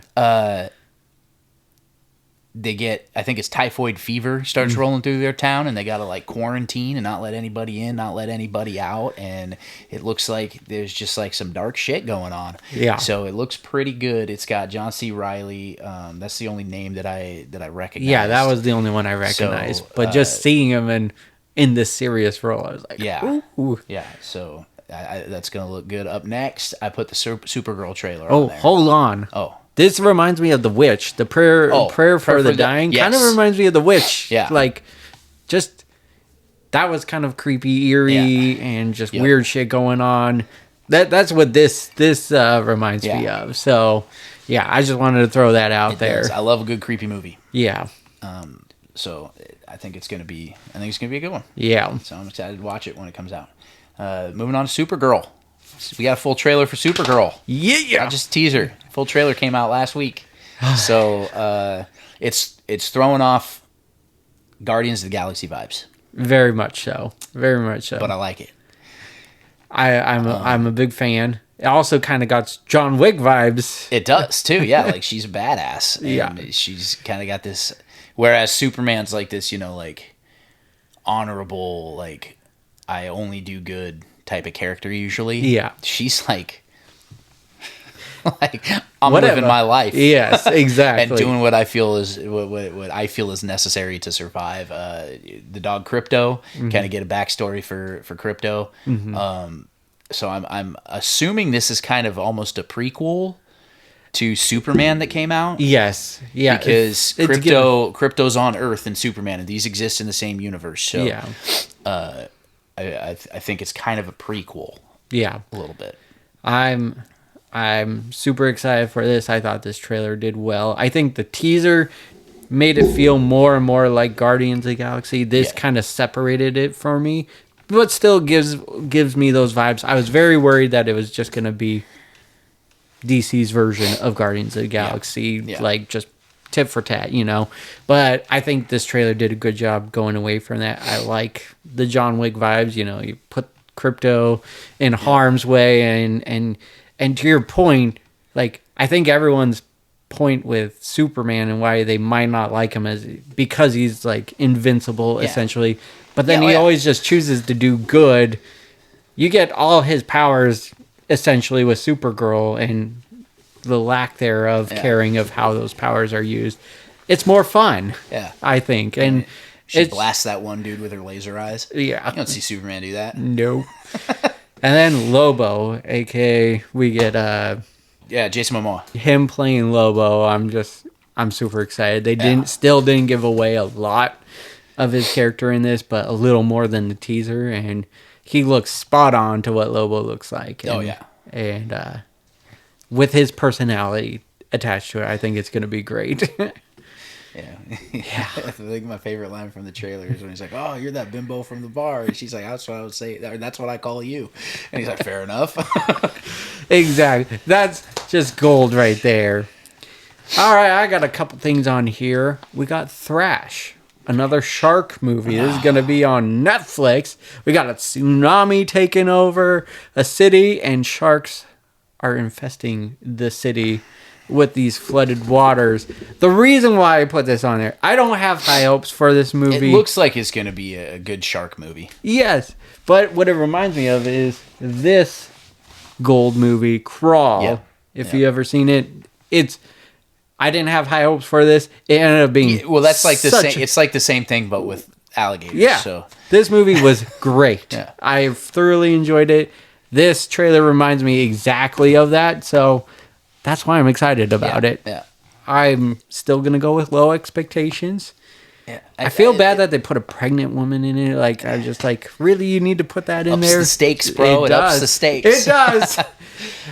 Speaker 2: They get, I think it's typhoid fever starts rolling through their town, and they got to quarantine and not let anybody in, not let anybody out. And it looks like there's just some dark shit going on.
Speaker 1: Yeah.
Speaker 2: So it looks pretty good. It's got John C. Reilly. That's the only name that I recognize.
Speaker 1: Yeah, that was the only one I recognized. So, but just seeing him in this serious role, I was like,
Speaker 2: yeah.
Speaker 1: Ooh.
Speaker 2: Yeah. So that's going to look good. Up next, I put the Supergirl trailer on there.
Speaker 1: Hold on.
Speaker 2: Oh.
Speaker 1: This reminds me of The Witch. The prayer for the dying kind of reminds me of The Witch.
Speaker 2: Yeah.
Speaker 1: Just that was kind of creepy, eerie, and just weird shit going on. That's what this reminds me of. So, yeah, I just wanted to throw that out there.
Speaker 2: I love a good creepy movie.
Speaker 1: Yeah.
Speaker 2: So I think it's gonna be a good one.
Speaker 1: Yeah.
Speaker 2: So I'm excited to watch it when it comes out. Moving on to Supergirl. We got a full trailer for Supergirl.
Speaker 1: Yeah.
Speaker 2: Not just a teaser. Full trailer came out last week. So it's throwing off Guardians of the Galaxy vibes.
Speaker 1: Very much so. Very much so.
Speaker 2: But I like it.
Speaker 1: I'm a big fan. It also kind of got John Wick vibes.
Speaker 2: It does too. Yeah, she's a badass. And she's kind of got this. Whereas Superman's this, honorable, I only do good type of character usually.
Speaker 1: Yeah.
Speaker 2: She's I'm living my life.
Speaker 1: Yes, exactly.
Speaker 2: And doing what I feel is what I feel is necessary to survive. The dog Crypto, kind of get a backstory for Crypto. So I'm assuming this is kind of almost a prequel to Superman that came out.
Speaker 1: Yes. Yeah.
Speaker 2: Because Crypto's on Earth and Superman, and these exist in the same universe. So
Speaker 1: yeah.
Speaker 2: I think it's kind of a prequel.
Speaker 1: Yeah.
Speaker 2: A little bit.
Speaker 1: I'm super excited for this. I thought this trailer did well. I think the teaser made it feel more and more like Guardians of the Galaxy. This kind of separated it for me, but still gives me those vibes. I was very worried that it was just going to be DC's version of Guardians of the Galaxy, just tit for tat, But I think this trailer did a good job going away from that. I like the John Wick vibes. You put Crypto in harm's way, and to your point, I think everyone's point with Superman and why they might not like him is because he's invincible essentially, but then he always just chooses to do good. You get all his powers essentially with Supergirl, and the lack thereof caring of how those powers are used. It's more fun, I think, and
Speaker 2: she blasts that one dude with her laser eyes.
Speaker 1: Yeah,
Speaker 2: you don't see Superman do that.
Speaker 1: No. And then Lobo, aka we get
Speaker 2: Jason Momoa.
Speaker 1: Him playing Lobo. I'm super excited. They still didn't give away a lot of his character in this, but a little more than the teaser, and he looks spot on to what Lobo looks like. And, and with his personality attached to it, I think it's going to be great.
Speaker 2: I think my favorite line from the trailer is when he's like, "Oh, you're that bimbo from the bar," and she's like, "That's what I would say. That's what I call you." And he's like, "Fair enough."
Speaker 1: Exactly. That's just gold right there. All right, I got a couple things on here. We got Thrash, another shark movie. This is going to be on Netflix. We got a tsunami taking over a city, and sharks are infesting the city with these flooded waters. The reason why I put this on there, I don't have high hopes for this movie.
Speaker 2: It looks like it's going to be a good shark movie.
Speaker 1: Yes, but what it reminds me of is this gold movie, Crawl. Yeah. If you ever seen it, I didn't have high hopes for this. It ended up being
Speaker 2: that's like the same. It's like the same thing, but with alligators.
Speaker 1: Yeah.
Speaker 2: So
Speaker 1: this movie was great. I thoroughly enjoyed it. This trailer reminds me exactly of that, so that's why I'm excited about it.
Speaker 2: Yeah.
Speaker 1: I'm still gonna go with low expectations. Yeah. I feel bad that they put a pregnant woman in it. Like, I just really, you need to put that in there.
Speaker 2: Ups the stakes, bro. It ups the stakes.
Speaker 1: It does.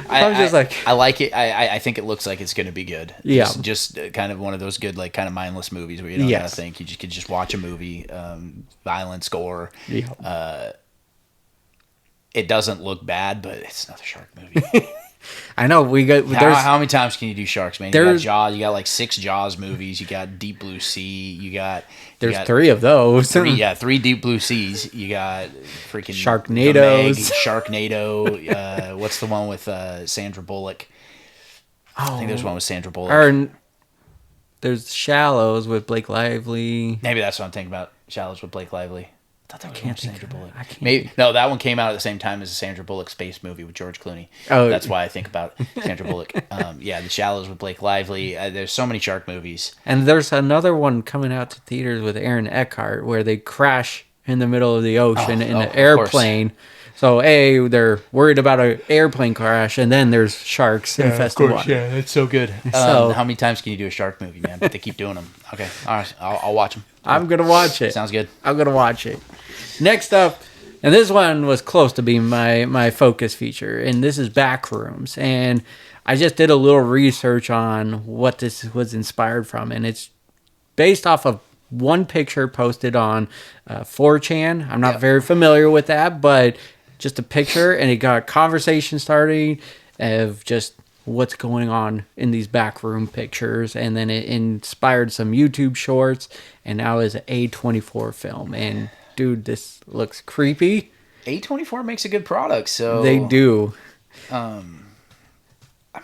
Speaker 2: I like it. I think it looks like it's going to be good.
Speaker 1: Yeah.
Speaker 2: Just kind of one of those good, kind of mindless movies where you don't gotta think. You just could just watch a movie, violence, gore. Yeah. It doesn't look bad, but it's another shark movie.
Speaker 1: I know we got.
Speaker 2: How many times can you do sharks, man? You got Jaws. You got like 6 Jaws movies. You got Deep Blue Sea.
Speaker 1: There's 3 of those.
Speaker 2: 3 Deep Blue Seas. You got freaking Sharknado. What's the one with Sandra Bullock? I think there's one with Sandra Bullock.
Speaker 1: There's Shallows with Blake Lively.
Speaker 2: Maybe that's what I'm thinking about. Shallows with Blake Lively. I thought that was Sandra Bullock.
Speaker 1: No,
Speaker 2: that one came out at the same time as the Sandra Bullock space movie with George Clooney.
Speaker 1: Oh,
Speaker 2: that's why I think about Sandra Bullock. The Shallows with Blake Lively. There's so many shark movies.
Speaker 1: And there's another one coming out to theaters with Aaron Eckhart where they crash in the middle of the ocean in an airplane. So they're worried about an airplane crash, and then there's sharks infested water.
Speaker 2: Yeah, that's so good. How many times can you do a shark movie, man? But they keep doing them. Okay, all right, I'll watch them.
Speaker 1: I'm gonna watch it.
Speaker 2: Sounds good.
Speaker 1: I'm gonna watch it. Next up, and this one was close to being my focus feature, and this is Backrooms. And I just did a little research on what this was inspired from, and it's based off of one picture posted on 4chan. I'm not very familiar with that, but just a picture, and it got conversation starting of just what's going on in these backroom pictures, and then it inspired some YouTube shorts, and now is an A24 film. And dude, this looks creepy.
Speaker 2: A24 makes a good product, so
Speaker 1: they do.
Speaker 2: I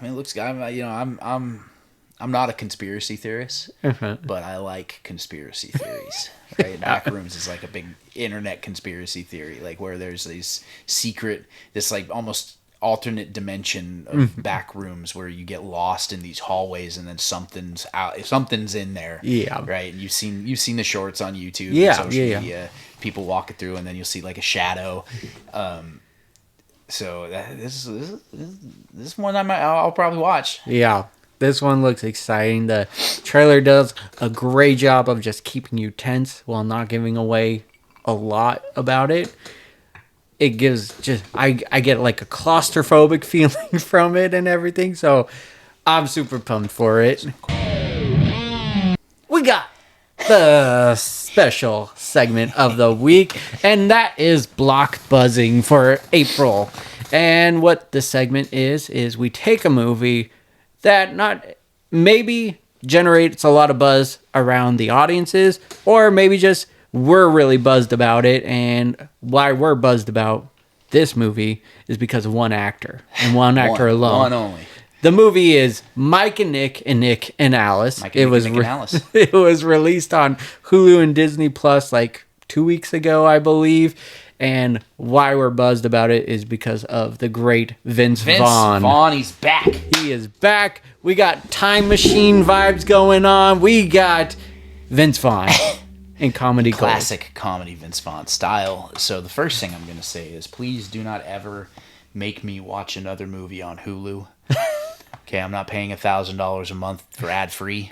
Speaker 2: mean, it looks good. I'm not a conspiracy theorist, but I like conspiracy theories. Right? Backrooms is like a big internet conspiracy theory, like where there's this like almost alternate dimension of back rooms where you get lost in these hallways and then something's in there. Yeah. Right. And you've seen the shorts on YouTube.
Speaker 1: Yeah.
Speaker 2: And social media, people walk it through, and then you'll see like a shadow. So this is one I'll probably watch.
Speaker 1: Yeah. This one looks exciting. The trailer does a great job of just keeping you tense while not giving away a lot about it. It gives I get like a claustrophobic feeling from it and everything. So I'm super pumped for it. We got the special segment of the week, and that is Blockbuzzing for April. And what the segment is we take a movie that maybe generates a lot of buzz around the audiences, or maybe just we're really buzzed about it, and why we're buzzed about this movie is because of one actor, and one actor alone.
Speaker 2: One only.
Speaker 1: The movie is Mike and Nick and Alice. It was released on Hulu and Disney Plus like 2 weeks ago, I believe. And why we're buzzed about it is because of the great Vince Vaughn.
Speaker 2: He's back.
Speaker 1: He is back. We got time machine vibes going on. We got Vince Vaughn in comedy gold.
Speaker 2: Classic comedy Vince Vaughn style. So the first thing I'm going to say is please do not ever make me watch another movie on Hulu. Okay, I'm not paying $1,000 a month for ad-free.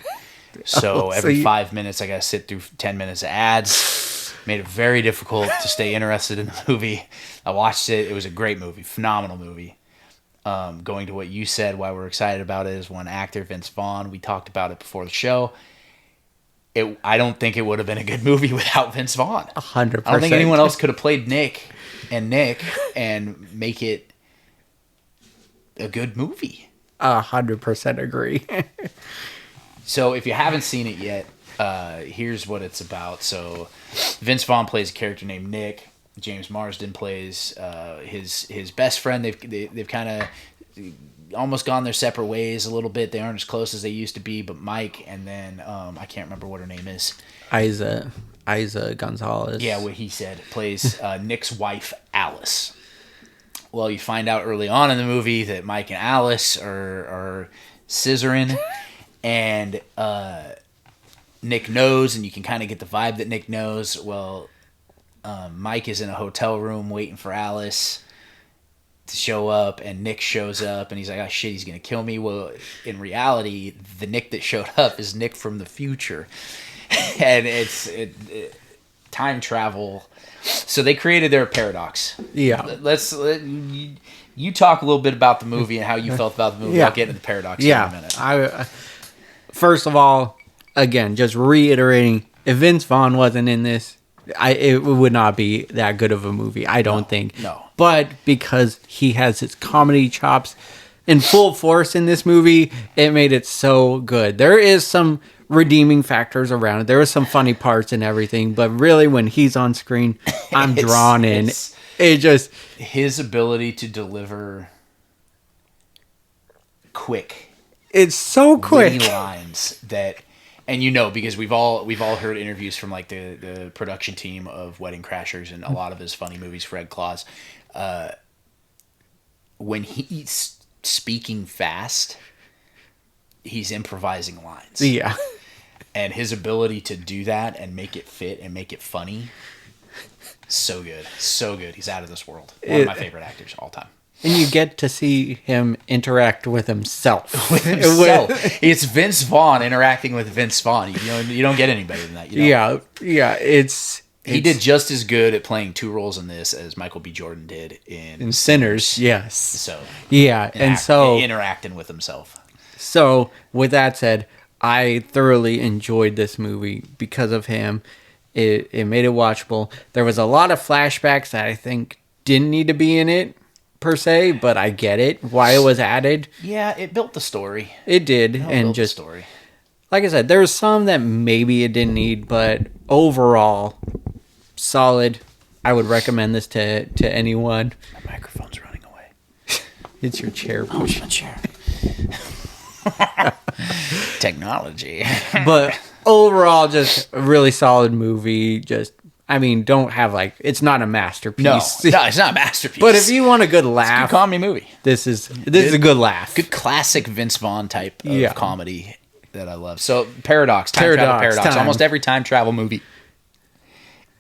Speaker 2: So every 5 minutes I got to sit through 10 minutes of ads. Made it very difficult to stay interested in the movie. I watched it. It was a great movie. Phenomenal movie. Going to what you said, why we're excited about it is one actor, Vince Vaughn. We talked about it before the show. I don't think it would have been a good movie without Vince Vaughn.
Speaker 1: 100%.
Speaker 2: I don't think anyone else could have played Nick and make it a good movie.
Speaker 1: 100% agree.
Speaker 2: So if you haven't seen it yet, here's what it's about. So Vince Vaughn plays a character named Nick. James Marsden plays his best friend. They've kind of almost gone their separate ways a little bit. They aren't as close as they used to be. But Mike and then I can't remember what her name is.
Speaker 1: Isa Gonzalez.
Speaker 2: Yeah, what he said plays Nick's wife, Alice. Well, you find out early on in the movie that Mike and Alice are scissoring, and Nick knows, and you can kind of get the vibe that Nick knows. Well, Mike is in a hotel room waiting for Alice to show up, and Nick shows up, and he's like, oh shit, he's gonna kill me. Well, in reality, the Nick that showed up is Nick from the future. And it's time travel. So they created their paradox.
Speaker 1: Yeah.
Speaker 2: You talk a little bit about the movie and how you felt about the movie.
Speaker 1: Yeah.
Speaker 2: I'll get into the paradox in a minute.
Speaker 1: First of all, again, just reiterating, if Vince Vaughn wasn't in this, it would not be that good of a movie, I don't think.
Speaker 2: No.
Speaker 1: But because he has his comedy chops in full force in this movie, it made it so good. There is some redeeming factors around it. There was some funny parts and everything, but really when he's on screen, I'm drawn in. It just...
Speaker 2: His ability to deliver quick.
Speaker 1: It's so quick.
Speaker 2: Lines that... And because we've all heard interviews from like the production team of Wedding Crashers and a lot of his funny movies, Fred Claus. When he's speaking fast, he's improvising lines.
Speaker 1: Yeah.
Speaker 2: And his ability to do that and make it fit and make it funny, so good. So good. He's out of this world. One of my favorite actors all time.
Speaker 1: And you get to see him interact with himself.
Speaker 2: It's Vince Vaughn interacting with Vince Vaughn. You don't get any better than that.
Speaker 1: Yeah.
Speaker 2: He did just as good at playing two roles in this as Michael B. Jordan did in
Speaker 1: Sinners. Yes.
Speaker 2: So
Speaker 1: yeah,
Speaker 2: interacting with himself.
Speaker 1: So with that said, I thoroughly enjoyed this movie because of him. It made it watchable. There was a lot of flashbacks that I think didn't need to be in it per se, but I get it why it was added.
Speaker 2: Yeah, it built the story.
Speaker 1: It did, and just story. Like I said, there was some that maybe it didn't need, but overall, solid. I would recommend this to anyone.
Speaker 2: My microphone's running away.
Speaker 1: It's your chair.
Speaker 2: Oh, it's my chair. Technology.
Speaker 1: But overall, just a really solid movie. Don't have it's not a masterpiece.
Speaker 2: No, it's not a masterpiece.
Speaker 1: But if you want a good laugh,
Speaker 2: it's a good comedy movie.
Speaker 1: This is a good laugh.
Speaker 2: Good classic Vince Vaughn type of comedy that I love. So time travel paradox. Almost every time travel movie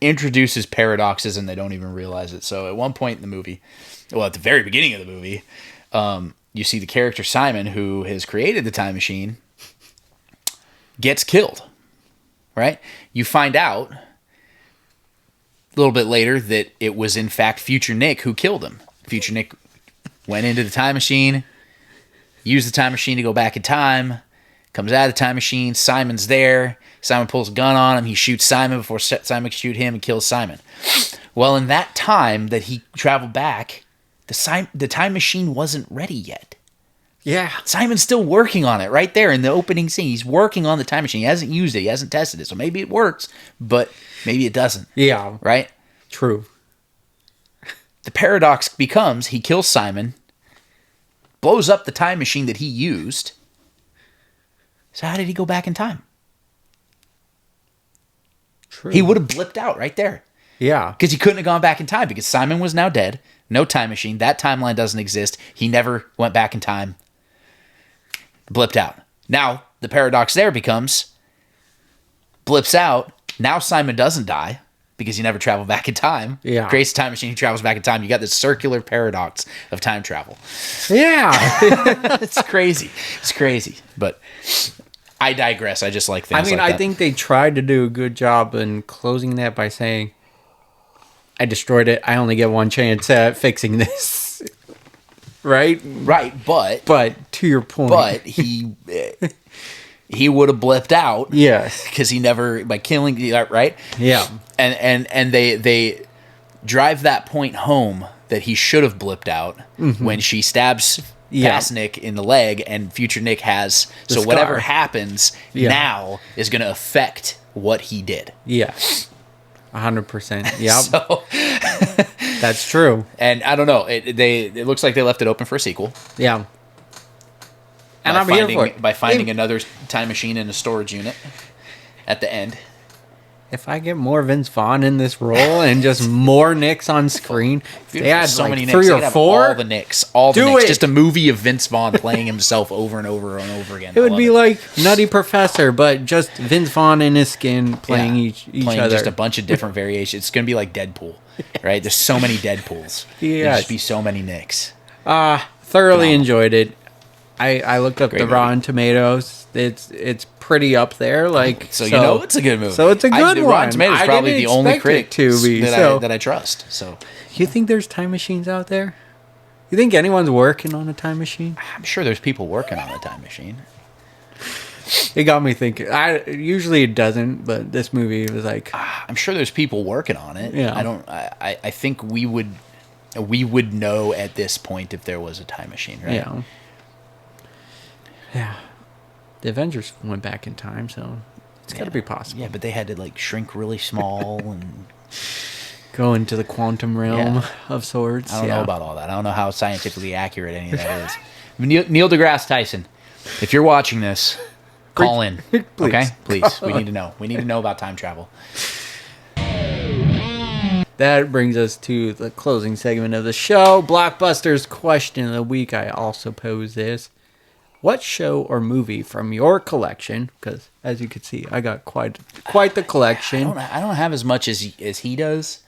Speaker 2: introduces paradoxes and they don't even realize it. So at one point in the movie, at the very beginning of the movie, you see the character Simon, who has created the time machine, gets killed. Right? You find out a little bit later that it was in fact Future Nick who killed him. Future Nick went into the time machine, used the time machine to go back in time, comes out of the time machine, Simon's there, Simon pulls a gun on him, he shoots Simon before Simon can shoot him and kills Simon. Well, in that time that he traveled back, the time machine wasn't ready yet.
Speaker 1: Yeah.
Speaker 2: Simon's still working on it right there in the opening scene. He's working on the time machine. He hasn't used it. He hasn't tested it. So maybe it works, but maybe it doesn't.
Speaker 1: Yeah.
Speaker 2: Right?
Speaker 1: True.
Speaker 2: The paradox becomes he kills Simon, blows up the time machine that he used. So how did he go back in time?
Speaker 1: True.
Speaker 2: He would have blipped out right there.
Speaker 1: Yeah.
Speaker 2: Because he couldn't have gone back in time because Simon was now dead. No time machine. That timeline doesn't exist. He never went back in time. Blipped out. Now, the paradox there becomes blips out. Now Simon doesn't die because he never traveled back in time.
Speaker 1: Yeah.
Speaker 2: Creates a time machine. He travels back in time. You got this circular paradox of time travel.
Speaker 1: Yeah.
Speaker 2: It's crazy. It's crazy. But I digress. I just like things like that.
Speaker 1: I think they tried to do a good job in closing that by saying, I destroyed it. I only get one chance at fixing this. Right?
Speaker 2: Right, but
Speaker 1: to your point.
Speaker 2: But he would have blipped out.
Speaker 1: Yes.
Speaker 2: Because he never, by killing, right?
Speaker 1: Yeah.
Speaker 2: And they drive that point home that he should have blipped out when she stabs past Nick in the leg and Future Nick has, so
Speaker 1: scar.
Speaker 2: whatever happens now is going to affect what he did.
Speaker 1: Yes. 100%. Yep.
Speaker 2: So
Speaker 1: that's true.
Speaker 2: And I don't know. It looks like they left it open for a sequel.
Speaker 1: Yeah. And I'm here for it.
Speaker 2: By finding another time machine in a storage unit at the end.
Speaker 1: If I get more Vince Vaughn in this role and just more Nicks on screen, they had so many 3 or 4.
Speaker 2: All the Nicks. All the Nicks. Just a movie of Vince Vaughn playing himself over and over and over again.
Speaker 1: It would be like Nutty Professor, but just Vince Vaughn in his skin playing each other.
Speaker 2: Just a bunch of different variations. It's going to be like Deadpool, right? There's so many Deadpools. There'll just be so many Nicks.
Speaker 1: Thoroughly enjoyed it. I looked up the Rotten Tomatoes. It's pretty up there. So
Speaker 2: you know it's a good movie.
Speaker 1: So it's a good one.
Speaker 2: Rotten Tomatoes is probably the only critic that I trust. So
Speaker 1: you think there's time machines out there? You think anyone's working on a time machine?
Speaker 2: I'm sure there's people working on a time machine.
Speaker 1: It got me thinking. Usually it doesn't, but this movie was like.
Speaker 2: I'm sure there's people working on it.
Speaker 1: Yeah.
Speaker 2: I think we would know at this point if there was a time machine, right?
Speaker 1: Yeah. Yeah. The Avengers went back in time, so it's got to be possible.
Speaker 2: Yeah, but they had to shrink really small and
Speaker 1: go into the quantum realm of sorts.
Speaker 2: I don't know about all that. I don't know how scientifically accurate any of that is. Neil deGrasse Tyson, if you're watching this, call in.
Speaker 1: Please.
Speaker 2: Okay? Please. We need to know. We need to know about time travel.
Speaker 1: That brings us to the closing segment of the show. Blockbusters question of the week. I also pose this. What show or movie from your collection, because as you can see, I got quite the collection.
Speaker 2: I don't have as much as he does,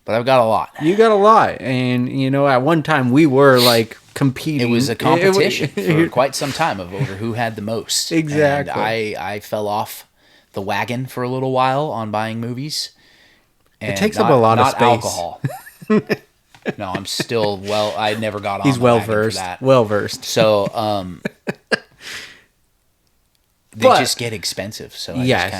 Speaker 2: but I've got a lot.
Speaker 1: You got a lot. And, at one time we were competing.
Speaker 2: It was a competition for quite some time over who had the most.
Speaker 1: Exactly.
Speaker 2: And I fell off the wagon for a little while on buying movies. And
Speaker 1: it takes up a lot of space.
Speaker 2: Alcohol. No, I'm still I never got on.
Speaker 1: He's well versed. Well versed.
Speaker 2: So, they just get expensive. So I just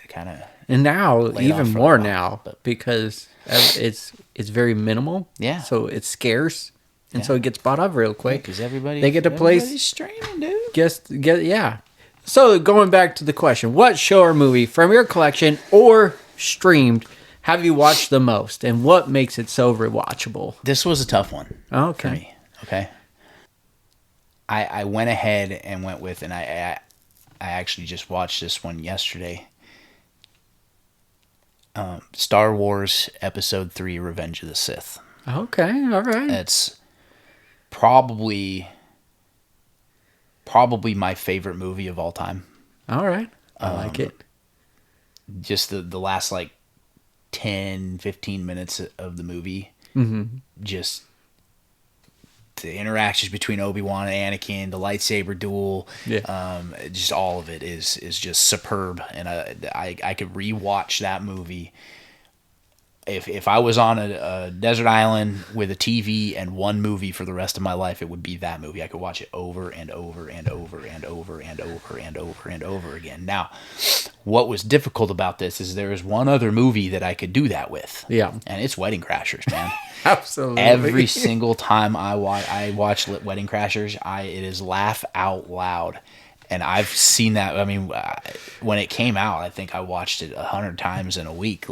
Speaker 2: kind of.
Speaker 1: And now even more now because it's very minimal.
Speaker 2: Yeah.
Speaker 1: So it's scarce, and so it gets bought up real quick.
Speaker 2: Because everybody
Speaker 1: they get to place
Speaker 2: streaming, dude.
Speaker 1: Yeah. So going back to the question, what show or movie from your collection or streamed have you watched the most, and what makes it so rewatchable?
Speaker 2: This was a tough one
Speaker 1: for
Speaker 2: me. Okay. I went ahead and went with, and I actually just watched this one yesterday. Star Wars Episode 3, Revenge of the Sith.
Speaker 1: Okay, all right.
Speaker 2: It's probably my favorite movie of all time.
Speaker 1: All right. I like it.
Speaker 2: Just the last 10, 15 minutes of the movie.
Speaker 1: Mm-hmm. Just
Speaker 2: the interactions between Obi-Wan and Anakin, the lightsaber duel, just all of it is just superb. And I could rewatch that movie. If I was on a desert island with a TV and one movie for the rest of my life, it would be that movie. I could watch it over and over and over and over and over and over and over again. Now, what was difficult about this is there is one other movie that I could do that with.
Speaker 1: Yeah.
Speaker 2: And it's Wedding Crashers, man.
Speaker 1: Absolutely.
Speaker 2: Every single time I watch Wedding Crashers, it is laugh out loud. And I've seen that. I mean, when it came out, I think I watched it 100 times in a week.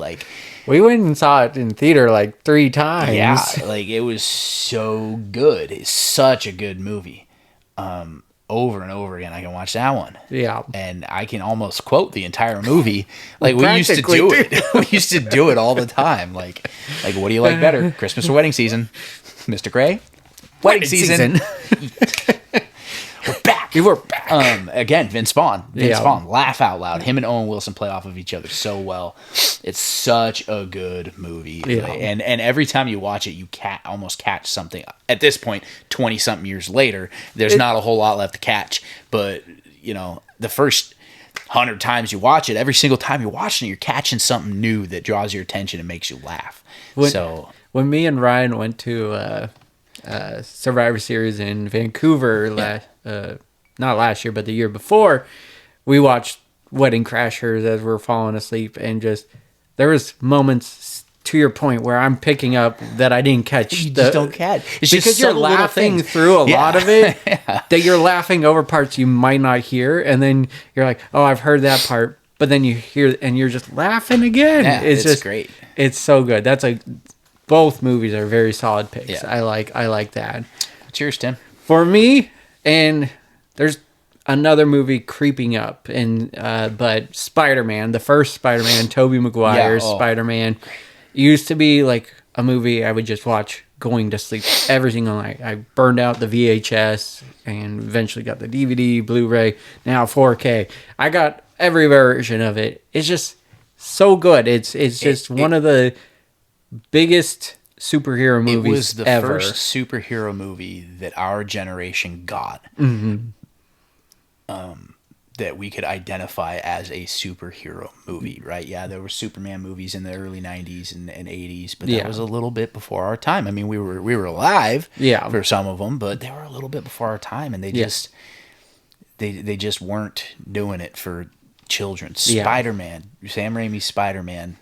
Speaker 1: We went and saw it in theater 3 times.
Speaker 2: Yeah, it was so good. It's such a good movie. Over and over again, I can watch that one.
Speaker 1: Yeah,
Speaker 2: and I can almost quote the entire movie. We used to do it. We used to do it all the time. What do you like better, Christmas or wedding season? Mr. Gray, wedding season. We're back.
Speaker 1: We're back.
Speaker 2: Again, Vince Vaughn. Vaughn, laugh out loud. Him and Owen Wilson play off of each other so well. It's such a good movie.
Speaker 1: Yeah.
Speaker 2: And every time you watch it, you almost catch something. At this point, 20-something years later, there's not a whole lot left to catch. But, the first 100 times you watch it, every single time you're watching it, you're catching something new that draws your attention and makes you laugh.
Speaker 1: When me and Ryan went to Survivor Series in Vancouver not last year but the year before, we watched Wedding Crashers as we're falling asleep, and just there was moments to your point where I'm picking up that I didn't catch.
Speaker 2: You just don't catch. It's
Speaker 1: because
Speaker 2: just
Speaker 1: you're laughing through a lot of it. That you're laughing over parts you might not hear, and then you're like, oh, I've heard that part, but then you hear and you're just laughing again.
Speaker 2: Yeah,
Speaker 1: it's just
Speaker 2: great.
Speaker 1: It's so good. Both movies are very solid picks. Yeah. I like that.
Speaker 2: Cheers, Tim.
Speaker 1: For me, and there's another movie creeping up, and but Spider-Man, the first Spider-Man, Tobey Maguire's Spider-Man, used to be like a movie I would just watch going to sleep every single night. I burned out the VHS and eventually got the DVD, Blu-ray, now 4K. I got every version of it. It's just so good. It's just one of the biggest superhero movies ever. It was the
Speaker 2: first superhero movie that our generation got. That we could identify as a superhero movie, right? Yeah, there were Superman movies in the early 90s and 80s, but that was a little bit before our time. I mean, we were alive for some of them, but they were a little bit before our time, and they just they just weren't doing it for children. Spider-Man, Sam Raimi's Spider-Man,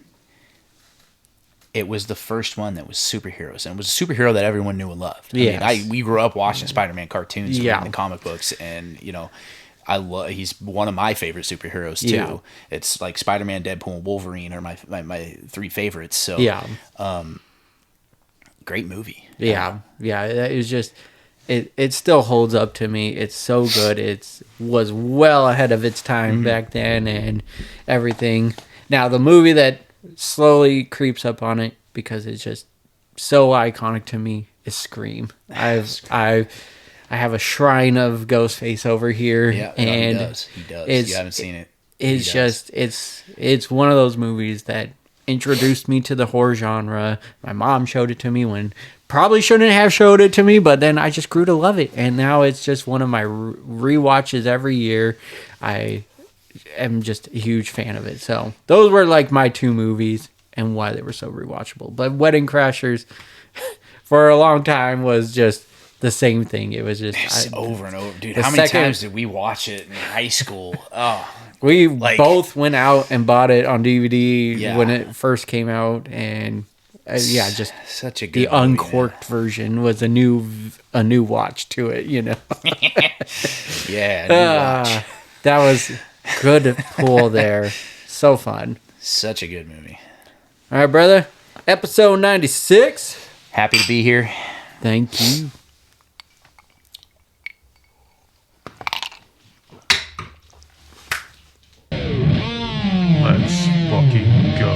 Speaker 2: it was the first one that was superheroes, and it was a superhero that everyone knew and loved. We grew up watching Spider-Man cartoons, reading the comic books, and he's one of my favorite superheroes too. Yeah. It's like Spider-Man, Deadpool, and Wolverine are my three favorites. So great movie.
Speaker 1: Yeah. It was just it still holds up to me. It's so good. It was well ahead of its time back then and everything. Now the movie that slowly creeps up on it because it's just so iconic to me is Scream. I have a shrine of Ghostface over here.
Speaker 2: Yeah, and he does. You haven't seen it.
Speaker 1: It's just it's one of those movies that introduced me to the horror genre. My mom showed it to me when probably shouldn't have showed it to me, but then I just grew to love it, and now it's just one of my rewatches every year. I am just a huge fan of it. So those were like my two movies and why they were so rewatchable. But Wedding Crashers for a long time was just the same thing. It was just
Speaker 2: over and over, dude. How many times did we watch it in high school?
Speaker 1: We both went out and bought it on DVD when it first came out, and just
Speaker 2: such a good.
Speaker 1: The uncorked version was a new watch to it,
Speaker 2: new watch.
Speaker 1: That was good pull there. So fun.
Speaker 2: Such a good movie.
Speaker 1: All right, brother. Episode 96.
Speaker 2: Happy to be here.
Speaker 1: Thank you.
Speaker 3: Let's fucking go.